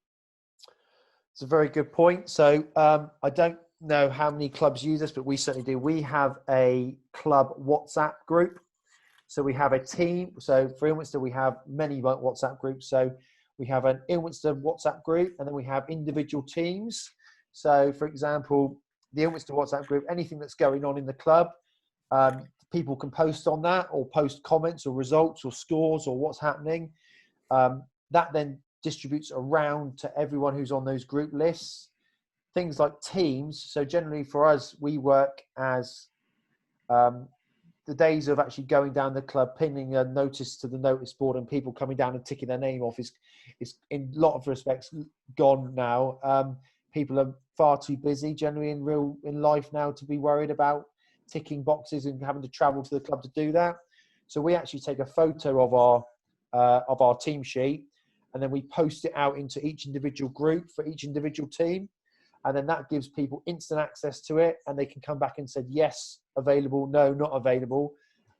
It's a very good point. So I don't know how many clubs use this, but we certainly do. We have a club WhatsApp group. So we have a team. So for Ilminster, we have many WhatsApp groups. So we have an Ilminster WhatsApp group, and then we have individual teams. So for example, the Ilminster WhatsApp group, anything that's going on in the club, people can post on that or post comments or results or scores or what's happening. That then distributes around to everyone who's on those group lists. Things like teams. So generally for us, we work as the days of actually going down the club, pinning a notice to the notice board and people coming down and ticking their name off is in a lot of respects gone now. People are far too busy generally in life now to be worried about ticking boxes and having to travel to the club to do that. So we actually take a photo of our team sheet, and then we post it out into each individual group for each individual team. And then that gives people instant access to it, and they can come back and say, yes, available, no, not available.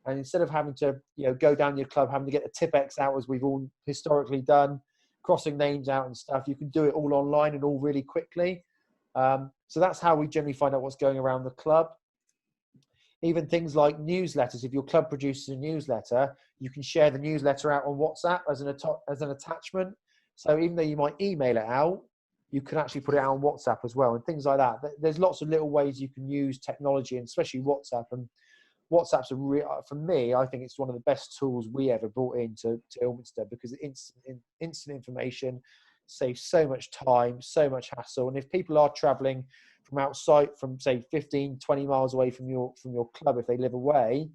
And instead of having to, go down your club, having to get the Tipex out as we've all historically done, crossing names out and stuff, you can do it all online and all really quickly. So that's how we generally find out what's going around the club. Even things like newsletters. If your club produces a newsletter, you can share the newsletter out on WhatsApp as an attachment. So even though you might email it out, you can actually put it out on WhatsApp as well, and things like that. There's lots of little ways you can use technology, and especially WhatsApp. And WhatsApp's for me, I think it's one of the best tools we ever brought into Ilminster, because instant information saves so much time, so much hassle. And if people are traveling from outside, from say 15, 20 miles away from your club, if they live away,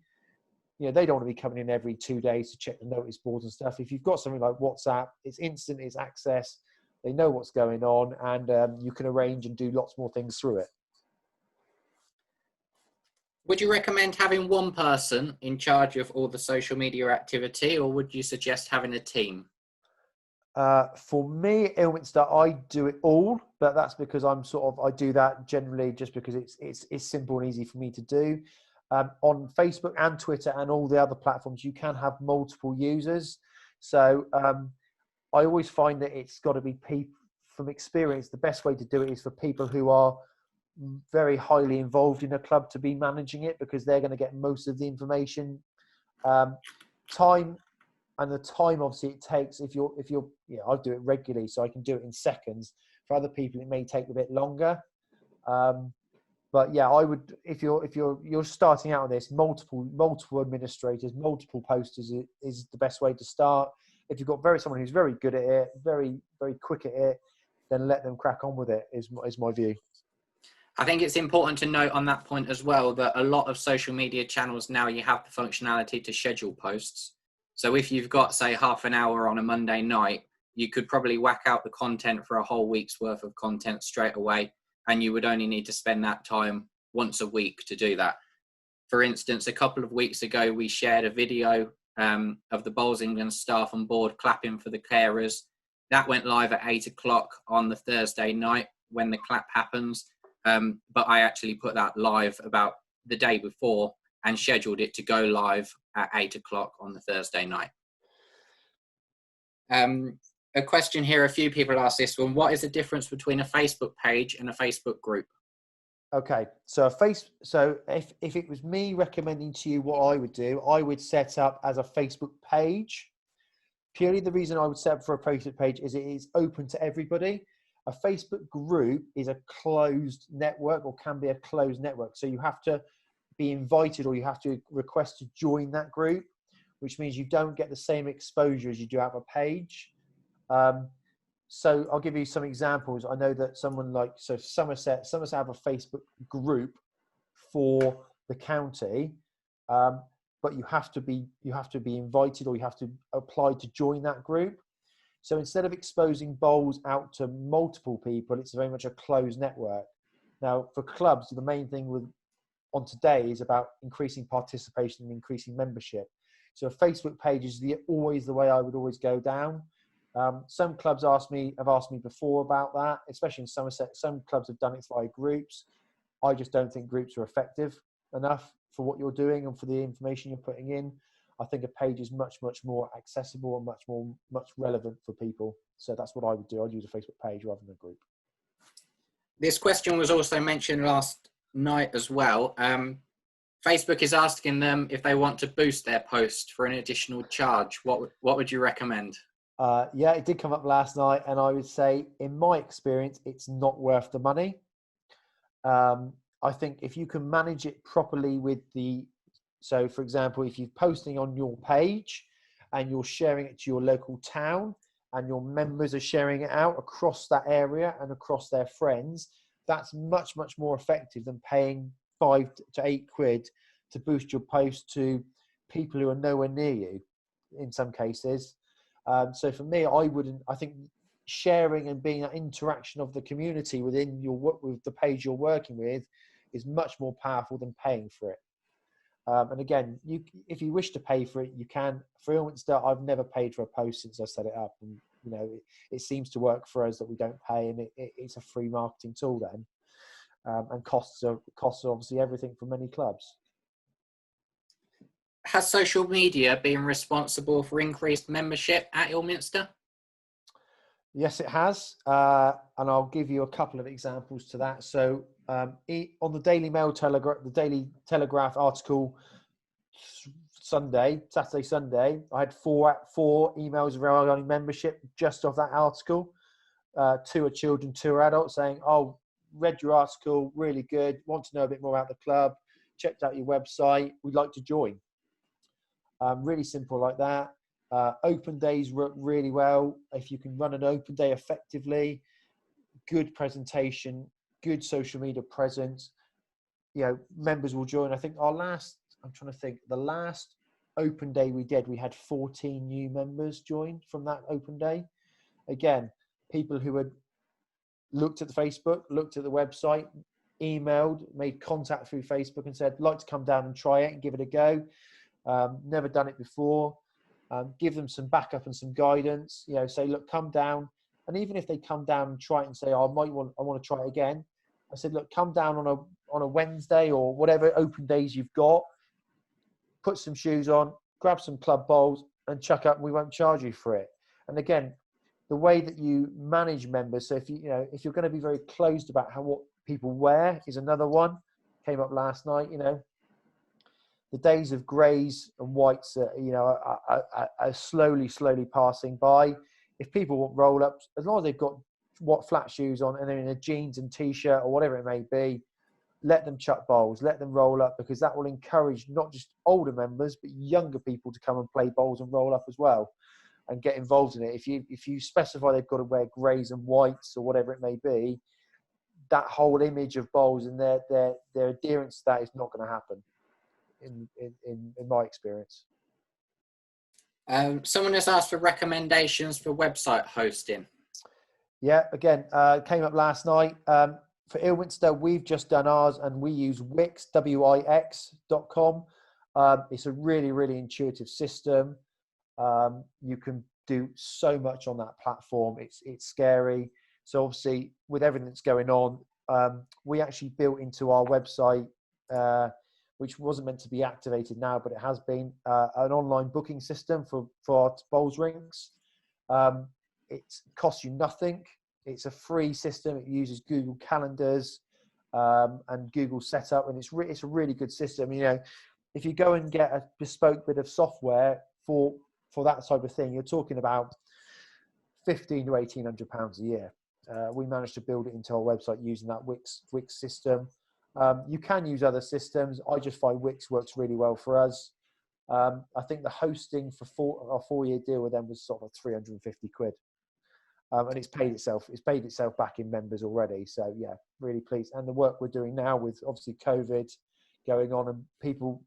they don't want to be coming in every 2 days to check the notice boards and stuff. If you've got something like WhatsApp, it's instant, it's access. They know what's going on, and you can arrange and do lots more things through it.
Would you recommend having one person in charge of all the social media activity, or would you suggest having a team?
For me, Ilminster, I do it all, but that's because I do that generally just because it's simple and easy for me to do. On Facebook and Twitter and all the other platforms, you can have multiple users. So I always find that it's got to be people, from experience, the best way to do it is for people who are very highly involved in a club to be managing it, because they're going to get most of the information. Time obviously it takes, if you're I do it regularly, so I can do it in seconds. For other people, it may take a bit longer. But yeah, I would, if you're starting out on this, multiple administrators, multiple posters is the best way to start. If you've got someone who's very good at it, very, very quick at it, then let them crack on with it, is my view.
I think it's important to note on that point as well that a lot of social media channels now, you have the functionality to schedule posts. So if you've got, say, half an hour on a Monday night, you could probably whack out the content for a whole week's worth of content straight away, and you would only need to spend that time once a week to do that. For instance, a couple of weeks ago, we shared a video of the Bowls England staff on board clapping for the carers. That went live at 8 o'clock on the Thursday night when the clap happens. But I actually put that live about the day before and scheduled it to go live at 8 o'clock on the Thursday night. A question here, a few people asked this one. What is the difference between a Facebook page and a Facebook group?
Okay, so if it was me recommending to you what I would do, I would set up as a Facebook page. Purely the reason I would set up for a Facebook page is it is open to everybody. A Facebook group is a closed network, or can be a closed network. So you have to be invited, or you have to request to join that group, which means you don't get the same exposure as you do have a page. So I'll give you some examples. I know that someone like, so Somerset have a Facebook group for the county, but you have to be invited, or you have to apply to join that group. So instead of exposing bowls out to multiple people, it's very much a closed network. Now for clubs, the main thing on today is about increasing participation and increasing membership. So a Facebook page is always the way I would always go down. Some clubs have asked me before about that, especially in Somerset. Some clubs have done it via groups. I just don't think groups are effective enough for what you're doing and for the information you're putting in. I think a page is much, much more accessible and much relevant for people. So that's what I would do. I'd use a Facebook page rather than a group.
This question was also mentioned last night as well. Facebook is asking them if they want to boost their post for an additional charge. What would you recommend?
Yeah, it did come up last night, and I would say, in my experience, it's not worth the money. I think if you can manage it properly so for example, if you're posting on your page and you're sharing it to your local town and your members are sharing it out across that area and across their friends, that's much, much more effective than paying £5 to £8 to boost your post to people who are nowhere near you in some cases. So for me, I think sharing and being an interaction of the community within with the page you're working with is much more powerful than paying for it. And again, if you wish to pay for it, you can. For Ilminster, I've never paid for a post since I set it up, and it seems to work for us that we don't pay, and it's a free marketing tool then. And costs are obviously everything for many clubs.
Has social media been responsible for increased membership at Ilminster?
Yes, it has, and I'll give you a couple of examples to that. So, on the Daily Telegraph article, Saturday, Sunday, I had four emails regarding membership just off that article. 2 are children, 2 are adults, saying, "Oh, read your article, really good. Want to know a bit more about the club? Checked out your website. We'd like to join." Really simple like that. Open days work really well. If you can run an open day effectively, good presentation, good social media presence, members will join. I think the last open day we did, we had 14 new members join from that open day. Again, people who had looked at the Facebook, looked at the website, emailed, made contact through Facebook and said, "Like to come down and try it and give it a go. Never done it before." Give them some backup and some guidance. Say, "Look, come down." And even if they come down and try it and say, "Oh, I want to try it again," I said, "Look, come down on a Wednesday or whatever open days you've got. Put some shoes on, grab some club bowls, and chuck up. And we won't charge you for it." And again, the way that you manage members. So if you're going to be very closed about what people wear is another one. Came up last night. The days of greys and whites are slowly passing by. If people want roll-ups, as long as they've got flat shoes on and they're in a jeans and t-shirt or whatever it may be, let them chuck bowls, let them roll up, because that will encourage not just older members but younger people to come and play bowls and roll up as well and get involved in it. If you specify they've got to wear greys and whites or whatever it may be, that whole image of bowls and their adherence to that is not going to happen. In my experience.
Someone has asked for recommendations for website hosting.
Yeah, again, came up last night. For Ilminster, we've just done ours and we use Wix, Wix.com. It's a really, really intuitive system. You can do so much on that platform. It's scary. So obviously, with everything that's going on, we actually built into our website, which wasn't meant to be activated now, but it has been, an online booking system for bowls rinks. It costs you nothing. It's a free system. It uses Google Calendars and Google Setup, and it's a really good system. You know, if you go and get a bespoke bit of software for that type of thing, you're talking about £1,500 to £1,800 a year. We managed to build it into our website using that Wix system. You can use other systems. I just find Wix works really well for us. I think the hosting for our 4-year deal with them was sort of £350. And it's paid itself back in members already. So yeah, really pleased. And the work we're doing now with obviously COVID going on, and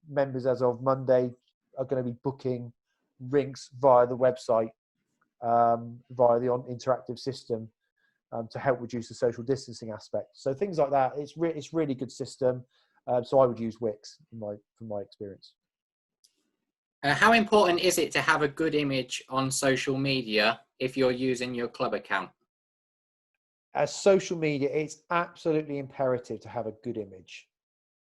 members as of Monday are going to be booking rinks via the website, via the interactive system, to help reduce the social distancing aspect. So things like that, it's really good system. So I would use Wix from my experience.
How important is it to have a good image on social media if you're using your club account?
As social media, it's absolutely imperative to have a good image.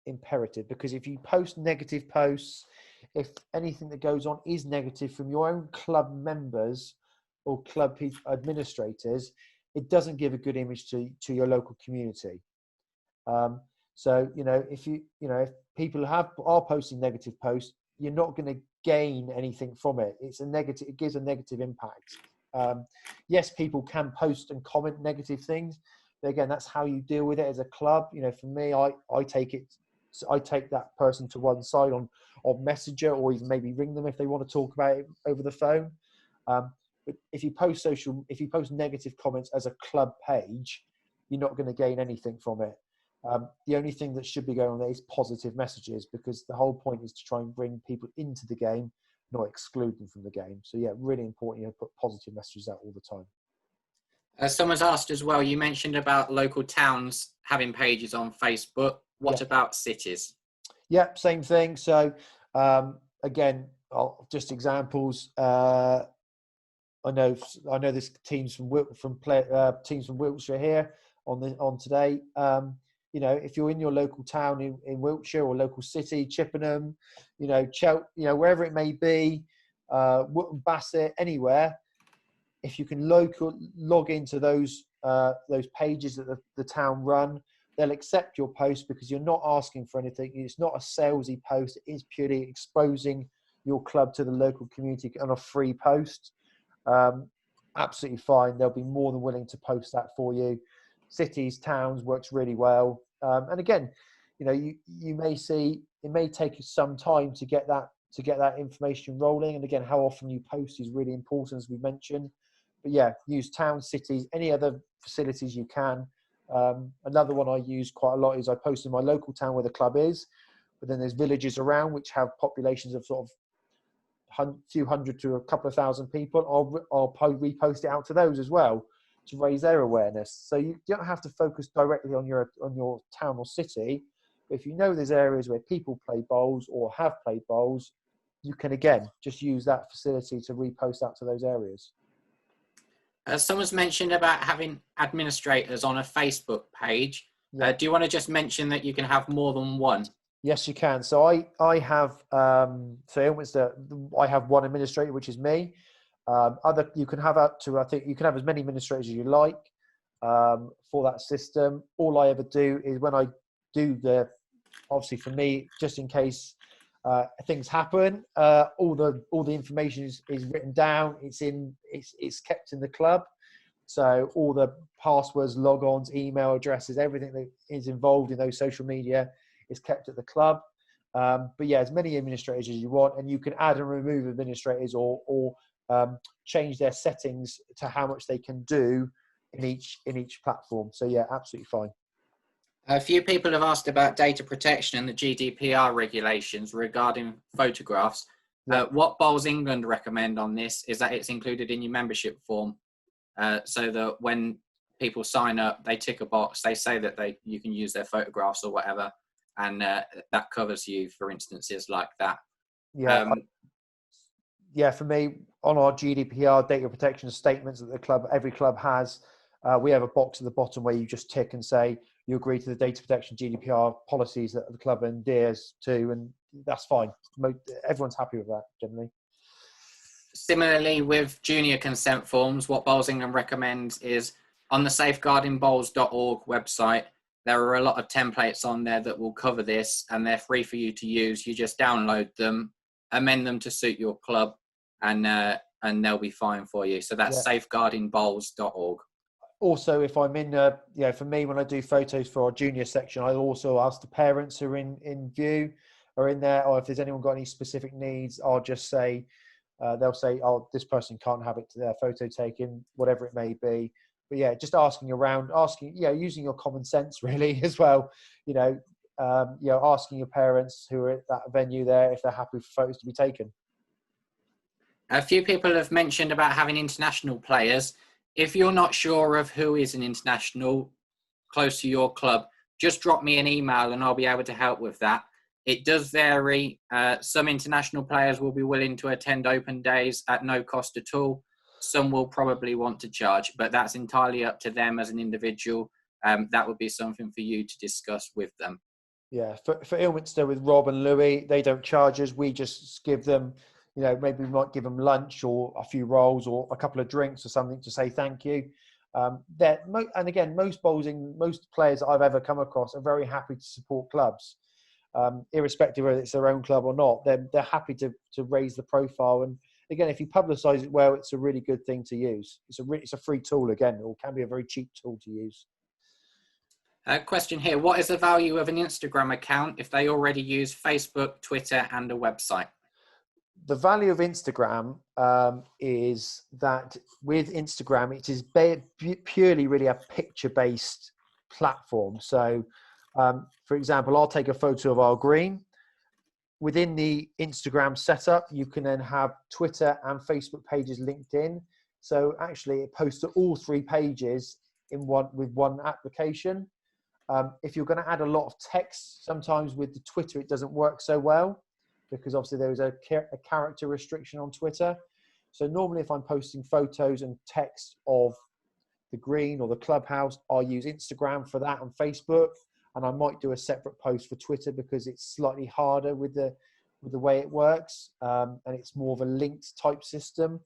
Imperative, because if you post negative posts, if anything that goes on is negative from your own club members or club administrators, it doesn't give a good image to your local community. So if people are posting negative posts, you're not going to gain anything from it. It gives a negative impact. Yes, people can post and comment negative things, but again, that's how you deal with it as a club. You know, for me, I take that person to one side on Messenger, or even maybe ring them if they want to talk about it over the phone. But if you post negative comments as a club page, you're not going to gain anything from it. The only thing that should be going on there is positive messages, because the whole point is to try and bring people into the game, not exclude them from the game. So yeah, really important, put positive messages out all the time.
Someone's asked as well, you mentioned about local towns having pages on Facebook. What about cities?
Yeah, same thing. So again, just examples. I know there's teams from Wiltshire here on today. If you're in your local town in Wiltshire or local city, Chippenham, wherever it may be, Wootton Bassett, anywhere, if you can log into those pages that the town run, they'll accept your post because you're not asking for anything. It's not a salesy post. It is purely exposing your club to the local community on a free post. Absolutely fine. They'll be more than willing to post that for you. Cities, towns works really well. And again, you may see it may take some time to get that information rolling. And again, how often you post is really important, as we mentioned. But yeah, use towns, cities, any other facilities you can. Another one I use quite a lot is I post in my local town where the club is, but then there's villages around which have populations of sort of few hundred to a couple of thousand people. I'll repost it out to those as well to raise their awareness. So you don't have to focus directly on your town or city. But if you know there's areas where people play bowls or have played bowls, you can again just use that facility to repost out to those areas.
Someone's mentioned about having administrators on a Facebook page.
Yeah.
Do you want to just mention that you can have more than one?
Yes, you can. So I have Ilminster, I have one administrator, which is me. You can have up to, I think you can have as many administrators as you like for that system. All I ever do is when I do obviously for me, just in case things happen, all the information is written down. It's kept in the club. So all the passwords, logons, email addresses, everything that is involved in those social media is kept at the club. But yeah, as many administrators as you want, and you can add and remove administrators or change their settings to how much they can do in each platform. So yeah, absolutely fine.
A few people have asked about data protection and the GDPR regulations regarding photographs.
Yeah.
What Bowls England recommend on this is that it's included in your membership form, so that when people sign up, they tick a box, they say that you can use their photographs or whatever, and that covers you for instances like that.
Yeah, for me, on our GDPR data protection statements that every club has, we have a box at the bottom where you just tick and say you agree to the data protection GDPR policies that the club adheres to, and that's fine. Everyone's happy with that generally.
Similarly, with junior consent forms, what Bowls England recommends is on the safeguardingbowls.org website, there are a lot of templates on there that will cover this, and they're free for you to use. You just download them, amend them to suit your club, and they'll be fine for you. So that's safeguardingbowls.org.
Also, if I'm in, for me, when I do photos for our junior section, I also ask the parents who are in view or in there, or if there's anyone got any specific needs, I'll just say, they'll say, oh, this person can't have it to their photo taken, whatever it may be. But yeah, just asking around, using your common sense really as well. Asking your parents who are at that venue there if they're happy for photos to be taken.
A few people have mentioned about having international players. If you're not sure of who is an international close to your club, just drop me an email and I'll be able to help with that. It does vary. Some international players will be willing to attend open days at no cost at all. Some will probably want to charge, but that's entirely up to them as an individual. That would be something for you to discuss with them.
Yeah, for Ilminster with Rob and Louis, they don't charge us. We just give them, maybe we might give them lunch or a few rolls or a couple of drinks or something to say thank you. And again, most players that I've ever come across are very happy to support clubs, irrespective of whether it's their own club or not. They're happy to raise the profile. And again, if you publicise it well, it's a really good thing to use. It's a free tool again, or can be a very cheap tool to use.
Question here: what is the value of an Instagram account if they already use Facebook, Twitter, and a website?
The value of Instagram is that with Instagram, it is purely really a picture-based platform. So, for example, I'll take a photo of our green. Within the Instagram setup, you can then have Twitter and Facebook pages linked in. So actually, it posts to all three pages with one application. If you're going to add a lot of text, sometimes with the Twitter, it doesn't work so well because obviously there is a character restriction on Twitter. So normally if I'm posting photos and text of the green or the clubhouse, I'll use Instagram for that and Facebook. And I might do a separate post for Twitter because it's slightly harder with the way it works. And it's more of a linked type system.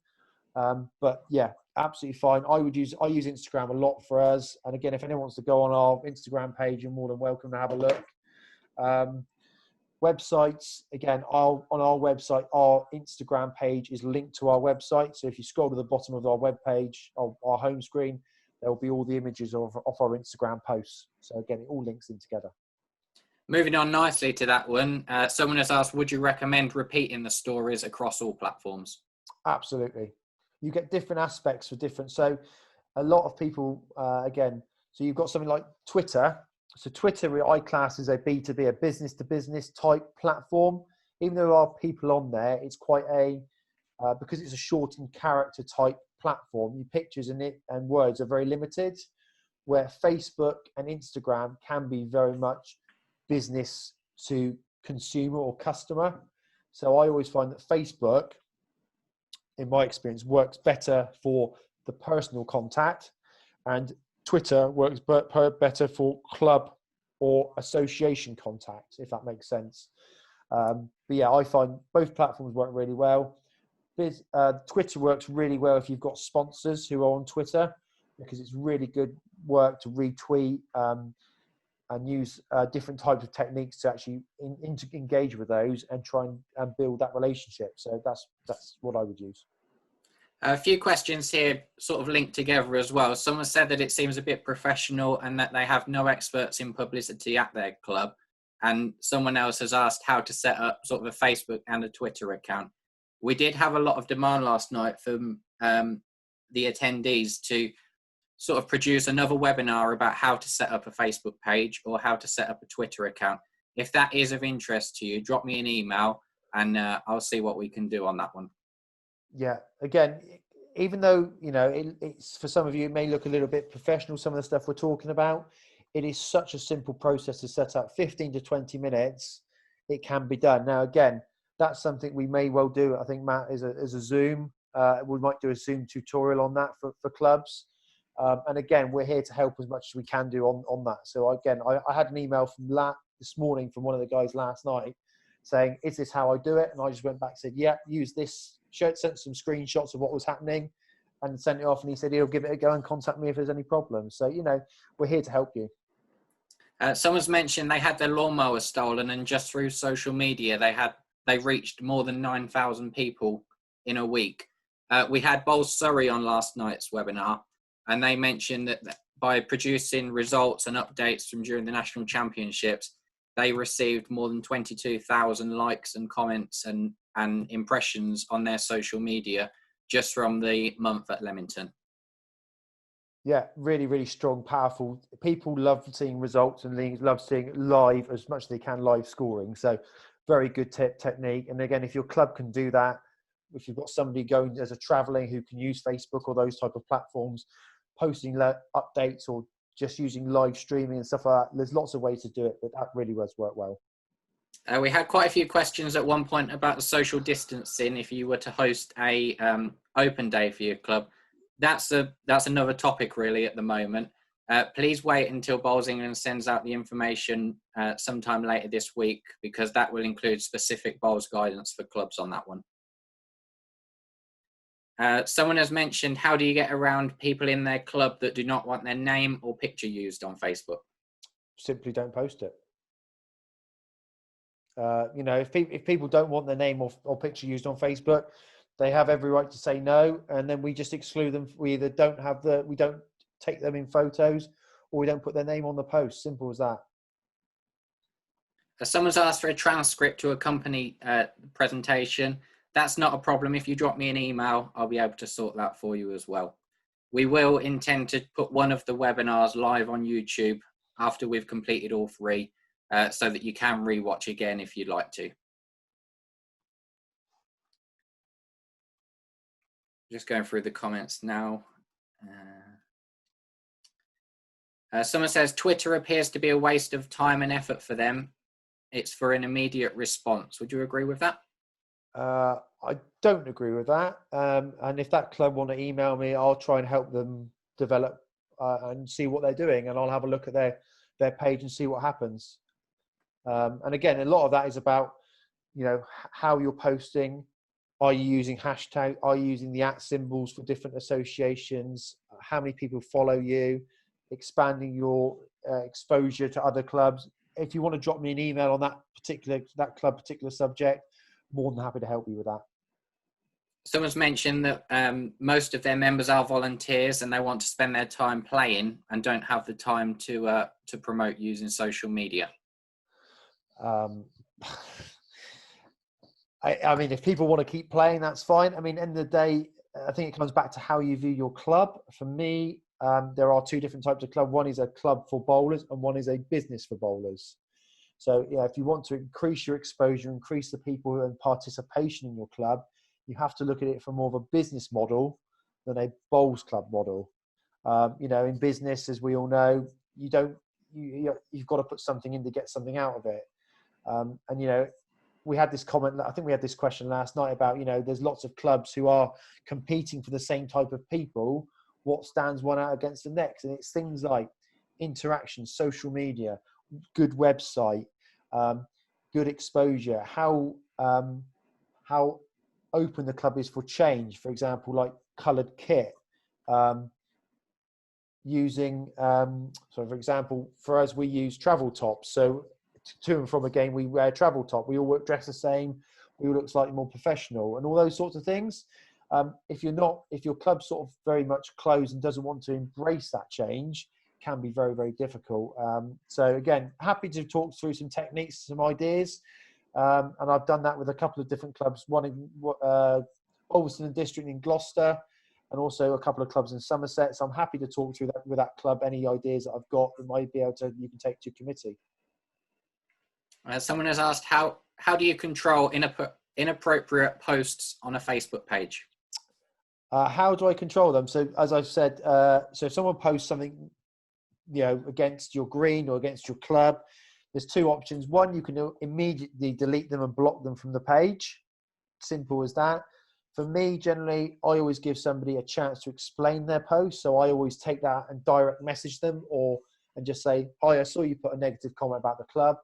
But yeah, absolutely fine. I use Instagram a lot for us. And again, if anyone wants to go on our Instagram page, you're more than welcome to have a look. Websites, again, on our website, our Instagram page is linked to our website. So if you scroll to the bottom of our web page, our home screen, there will be all the images of our Instagram posts. So again, it all links in together. Moving
on nicely to that one, someone has asked, would you recommend repeating the stories across all platforms?
Absolutely. You get different aspects for different. So a lot of people, so you've got something like Twitter. So Twitter, I class as a B2B, a business to business type platform. Even though there are people on there, it's quite because it's a shortened character type platform, your pictures and words are very limited, where Facebook and Instagram can be very much business to consumer or customer. So I always find that Facebook, in my experience, works better for the personal contact, and Twitter works better for club or association contact, if that makes sense. But yeah, I find both platforms work really well. Twitter works really well if you've got sponsors who are on Twitter, because it's really good work to retweet and use different types of techniques to actually engage with those and try and build that relationship. So that's what I would use.
A few questions here sort of linked together as well. Someone said that it seems a bit professional and that they have no experts in publicity at their club. And someone else has asked how to set up sort of a Facebook and a Twitter account. We did have a lot of demand last night from the attendees to sort of produce another webinar about how to set up a Facebook page or how to set up a Twitter account. If that is of interest to you, drop me an email and I'll see what we can do on that one.
Yeah, again, even though, it's for some of you, it may look a little bit professional, some of the stuff we're talking about, it is such a simple process to set up. 15 to 20 minutes, it can be done. Now, again, that's something we may well do. I think, Matt, is a Zoom. We might do a Zoom tutorial on that for clubs. And again, we're here to help as much as we can do on that. So again, I had an email from this morning from one of the guys last night saying, is this how I do it? And I just went back and said, yeah, use this. Sent some screenshots of what was happening and sent it off. And he said he'll give it a go and contact me if there's any problems. So, we're here to help you.
Someone's mentioned they had their lawnmower stolen, and just through social media, they reached more than 9,000 people in a week. We had Bowls Surrey on last night's webinar, and they mentioned that by producing results and updates from during the national championships, they received more than 22,000 likes and comments and impressions on their social media just from the month at Leamington.
Yeah, really, really strong, powerful. People love seeing results and love seeing live as much as they can live scoring. So very good technique. And again, if your club can do that, if you've got somebody going as a traveling who can use Facebook or those type of platforms, posting updates or just using live streaming and stuff like that, there's lots of ways to do it, but that really does work well.
We had quite a few questions at one point about the social distancing if you were to host a open day for your club. That's another topic really at the moment. Please wait until Bowls England sends out the information sometime later this week, because that will include specific bowls guidance for clubs on that one. Someone has mentioned, how do you get around people in their club that do not want their name or picture used on Facebook?
Simply don't post it. If people don't want their name or picture used on Facebook, they have every right to say no, and then we just exclude them. We either we don't take them in photos, or we don't put their name on the post. Simple as that.
Someone's asked for a transcript to accompany the presentation. That's not a problem. If you drop me an email, I'll be able to sort that for you as well. We will intend to put one of the webinars live on YouTube after we've completed all three, so that you can rewatch again if you'd like to. Just going through the comments now. Someone says, Twitter appears to be a waste of time and effort for them. It's for an immediate response. Would you agree with that?
I don't agree with that. And if that club want to email me, I'll try and help them develop and see what they're doing. And I'll have a look at their page and see what happens. And again, a lot of that is about, how you're posting. Are you using hashtag? Are you using the @ symbols for different associations? How many people follow you? Expanding your exposure to other clubs. If you want to drop me an email on that club particular subject, more than happy to help you with that.
Someone's mentioned that most of their members are volunteers and they want to spend their time playing and don't have the time to promote using social media.
I mean, if people want to keep playing, that's fine. I mean, end of the day, I think it comes back to how you view your club. For me, there are two different types of club. One is a club for bowlers and one is a business for bowlers. So, if you want to increase your exposure, increase the people and participation in your club, you have to look at it from more of a business model than a bowls club model. In business, as we all know, you've got to put something in to get something out of it. We had this comment, I think we had this question last night about, there's lots of clubs who are competing for the same type of people. What stands one out against the next? And it's things like interaction, social media, good website, good exposure, how open the club is for change. For example, like coloured kit, using, for example, for us, we use travel tops. So to and from a game, we wear travel top. We all dress the same. We all look slightly more professional, and all those sorts of things. If your club's sort of very much closed and doesn't want to embrace that change, can be very, very difficult. So again, happy to talk through some techniques, some ideas. And I've done that with a couple of different clubs, one in Ulverston District in Gloucester, and also a couple of clubs in Somerset. So I'm happy to talk through that with that club, any ideas that I've got that might be able to, you can take to committee.
Someone has asked, how do you control inappropriate posts on a Facebook page?
How do I control them? So as I've said, so if someone posts something, against your green or against your club, there's two options. One, you can immediately delete them and block them from the page. Simple as that. For me, generally, I always give somebody a chance to explain their post. So I always take that and direct message them and just say, hi, I saw you put a negative comment about the club.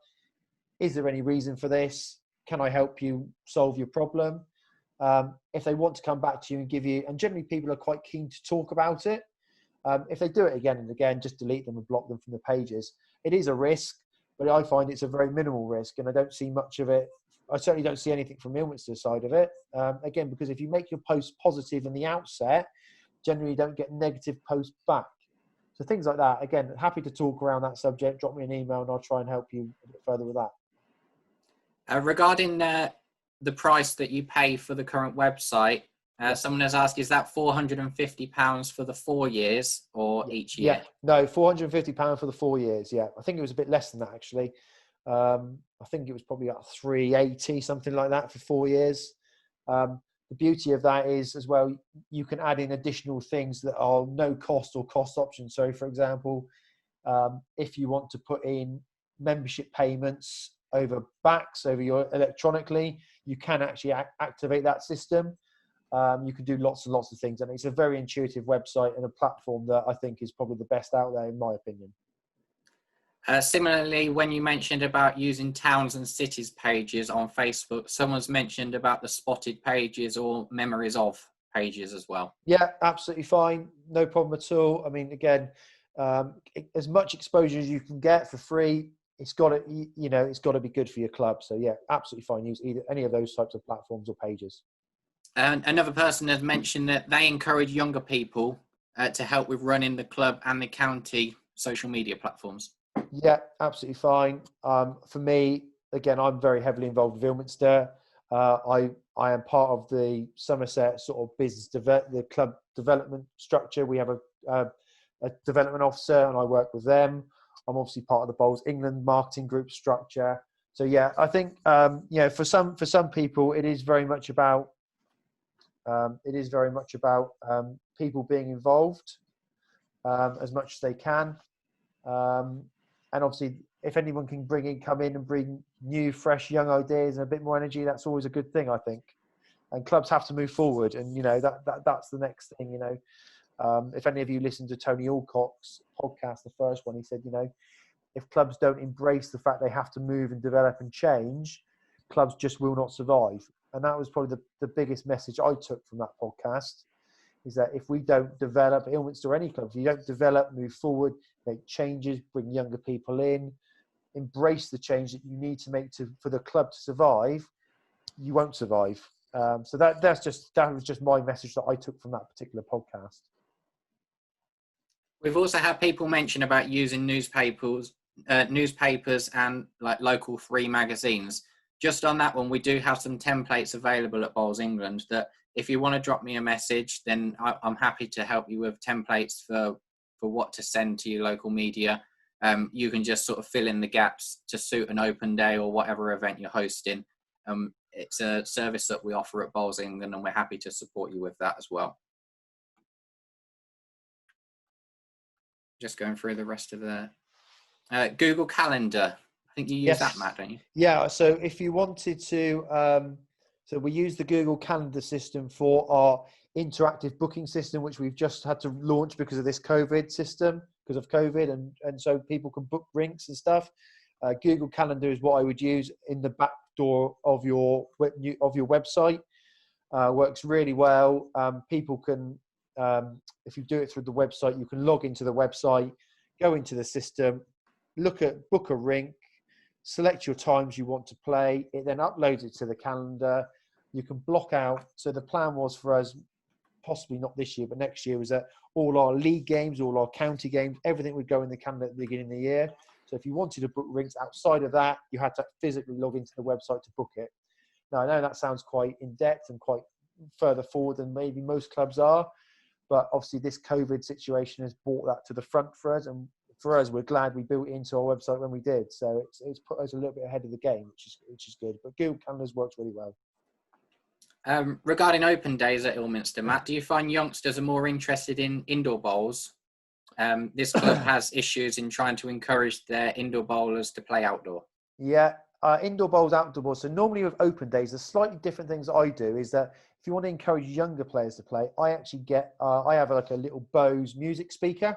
Is there any reason for this? can I help you solve your problem? If they want to come back to you and give you, and generally people are quite keen to talk about it. If they do it again and again, just delete them and block them from the pages. It is a risk, but I find it's a very minimal risk, and I don't see much of it. I certainly don't see anything from the Ilminster side of it. Again, because if you make your post positive in the outset, generally you don't get negative posts back. So things like that. Again, happy to talk around that subject. Drop me an email and I'll try and help you a bit further with that.
Regarding the price that you pay for the current website, someone has asked, is that £450 for the 4 years or each year?
Yeah, no, £450 for the 4 years. Yeah, I think it was a bit less than that actually. I think it was probably about £380, something like that, for 4 years. The beauty of that is as well, you can add in additional things that are no cost or cost options. So, for example, if you want to put in membership payments over backs over your electronically, you can actually activate that system. You can do lots and lots of things, and it's a very intuitive website and a platform that I think is probably the best out there, in my opinion.
Similarly, when you mentioned about using towns and cities pages on Facebook, someone's mentioned about the spotted pages or memories of pages as well.
Yeah, absolutely fine. No problem at all. I mean, again, as much exposure as you can get for free, it's got to, it's got to be good for your club. So yeah, absolutely fine. Use any of those types of platforms or pages.
And another person has mentioned that they encourage younger people to help with running the club and the county social media platforms.
Yeah, absolutely fine. For me, again, I'm very heavily involved with Ilminster. I am part of the Somerset sort of the club development structure. We have a development officer, and I work with them. I'm obviously part of the Bowls England marketing group structure. So yeah, I think for some people, it is very much about people being involved as much as they can. And obviously, if anyone can come in and bring new, fresh, young ideas and a bit more energy, that's always a good thing, I think. And clubs have to move forward, and that's the next thing. If any of you listen to Tony Alcock's podcast, the first one, he said, if clubs don't embrace the fact they have to move and develop and change, clubs just will not survive. And that was probably the biggest message I took from that podcast. Is that if we don't develop, Ilminster or any club, if you don't develop, move forward, make changes, bring younger people in, embrace the change that you need to make for the club to survive, you won't survive. So that was just my message that I took from that particular podcast.
We've also had people mention about using newspapers and like local free magazines. Just on that one, we do have some templates available at Bowls England that if you want to drop me a message, then I'm happy to help you with templates for what to send to your local media. You can just sort of fill in the gaps to suit an open day or whatever event you're hosting. It's a service that we offer at Bowls England, and we're happy to support you with that as well. Just going through the rest of the Google Calendar. I think you use that, Matt, don't you?
Yeah. So if you wanted to, so we use the Google Calendar system for our interactive booking system, which we've just had to launch because of this COVID system, because of COVID, and so people can book rinks and stuff. Google Calendar is what I would use in the back door of your website. Works really well. People can, if you do it through the website, you can log into the website, go into the system, book a rink, select your times you want to play. It then uploads it to the calendar. You can block out. So the plan was for us, possibly not this year, but next year, was that all our league games, all our county games, everything would go in the calendar at the beginning of the year. So if you wanted to book rinks outside of that, you had to physically log into the website to book it. Now, I know that sounds quite in-depth and quite further forward than maybe most clubs are, but obviously this COVID situation has brought that to the front for us, and for us, we're glad we built it into our website when we did. So it's put us a little bit ahead of the game, which is good. But Google Calendars works really well.
Regarding open days at Ilminster, Matt, do you find youngsters are more interested in indoor bowls? This club has issues in trying to encourage their indoor bowlers to play outdoor.
Yeah, indoor bowls, outdoor bowls. So normally with open days, the slightly different things I do is that if you want to encourage younger players to play, I actually I have like a little Bose music speaker,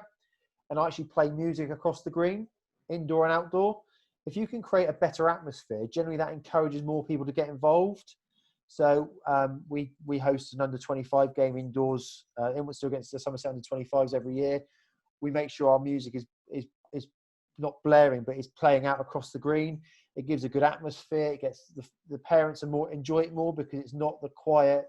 and I actually play music across the green, indoor and outdoor. if you can create a better atmosphere, generally that encourages more people to get involved. So we host an under-25 game indoors, Ilminster against the Somerset under-25s every year. We make sure our music is not blaring, but is playing out across the green. It gives a good atmosphere. It gets the parents enjoy it more because it's not the quiet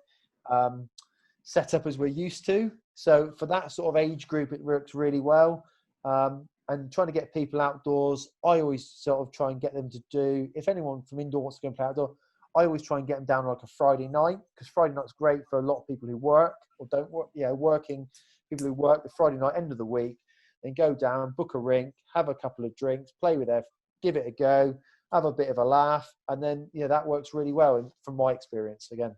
setup as we're used to. So for that sort of age group, it works really well. And trying to get people outdoors, I always sort of try and get them to do, if anyone from indoor wants to go and play outdoor, I always try and get them down like a Friday night, because Friday night's great for a lot of people who work or don't work. Working people who work the Friday night end of the week, then go down, book a rink, have a couple of drinks, play with their, give it a go, have a bit of a laugh, and then that works really well from my experience again.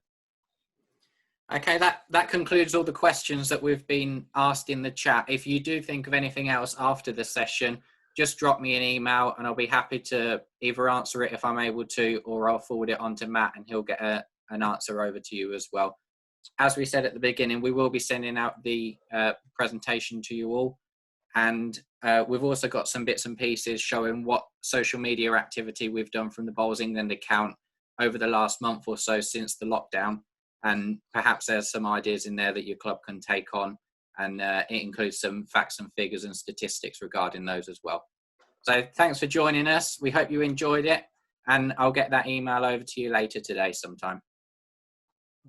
Okay, that concludes all the questions that we've been asked in the chat. If you do think of anything else after the session, just drop me an email and I'll be happy to either answer it if I'm able to, or I'll forward it on to Matt and he'll get an answer over to you as well. As we said at the beginning, we will be sending out the presentation to you all. And we've also got some bits and pieces showing what social media activity we've done from the Bowls England account over the last month or so since the lockdown. And perhaps there's some ideas in there that your club can take on. And it includes some facts and figures and statistics regarding those as well. So thanks for joining us. We hope you enjoyed it. And I'll get that email over to you later today sometime.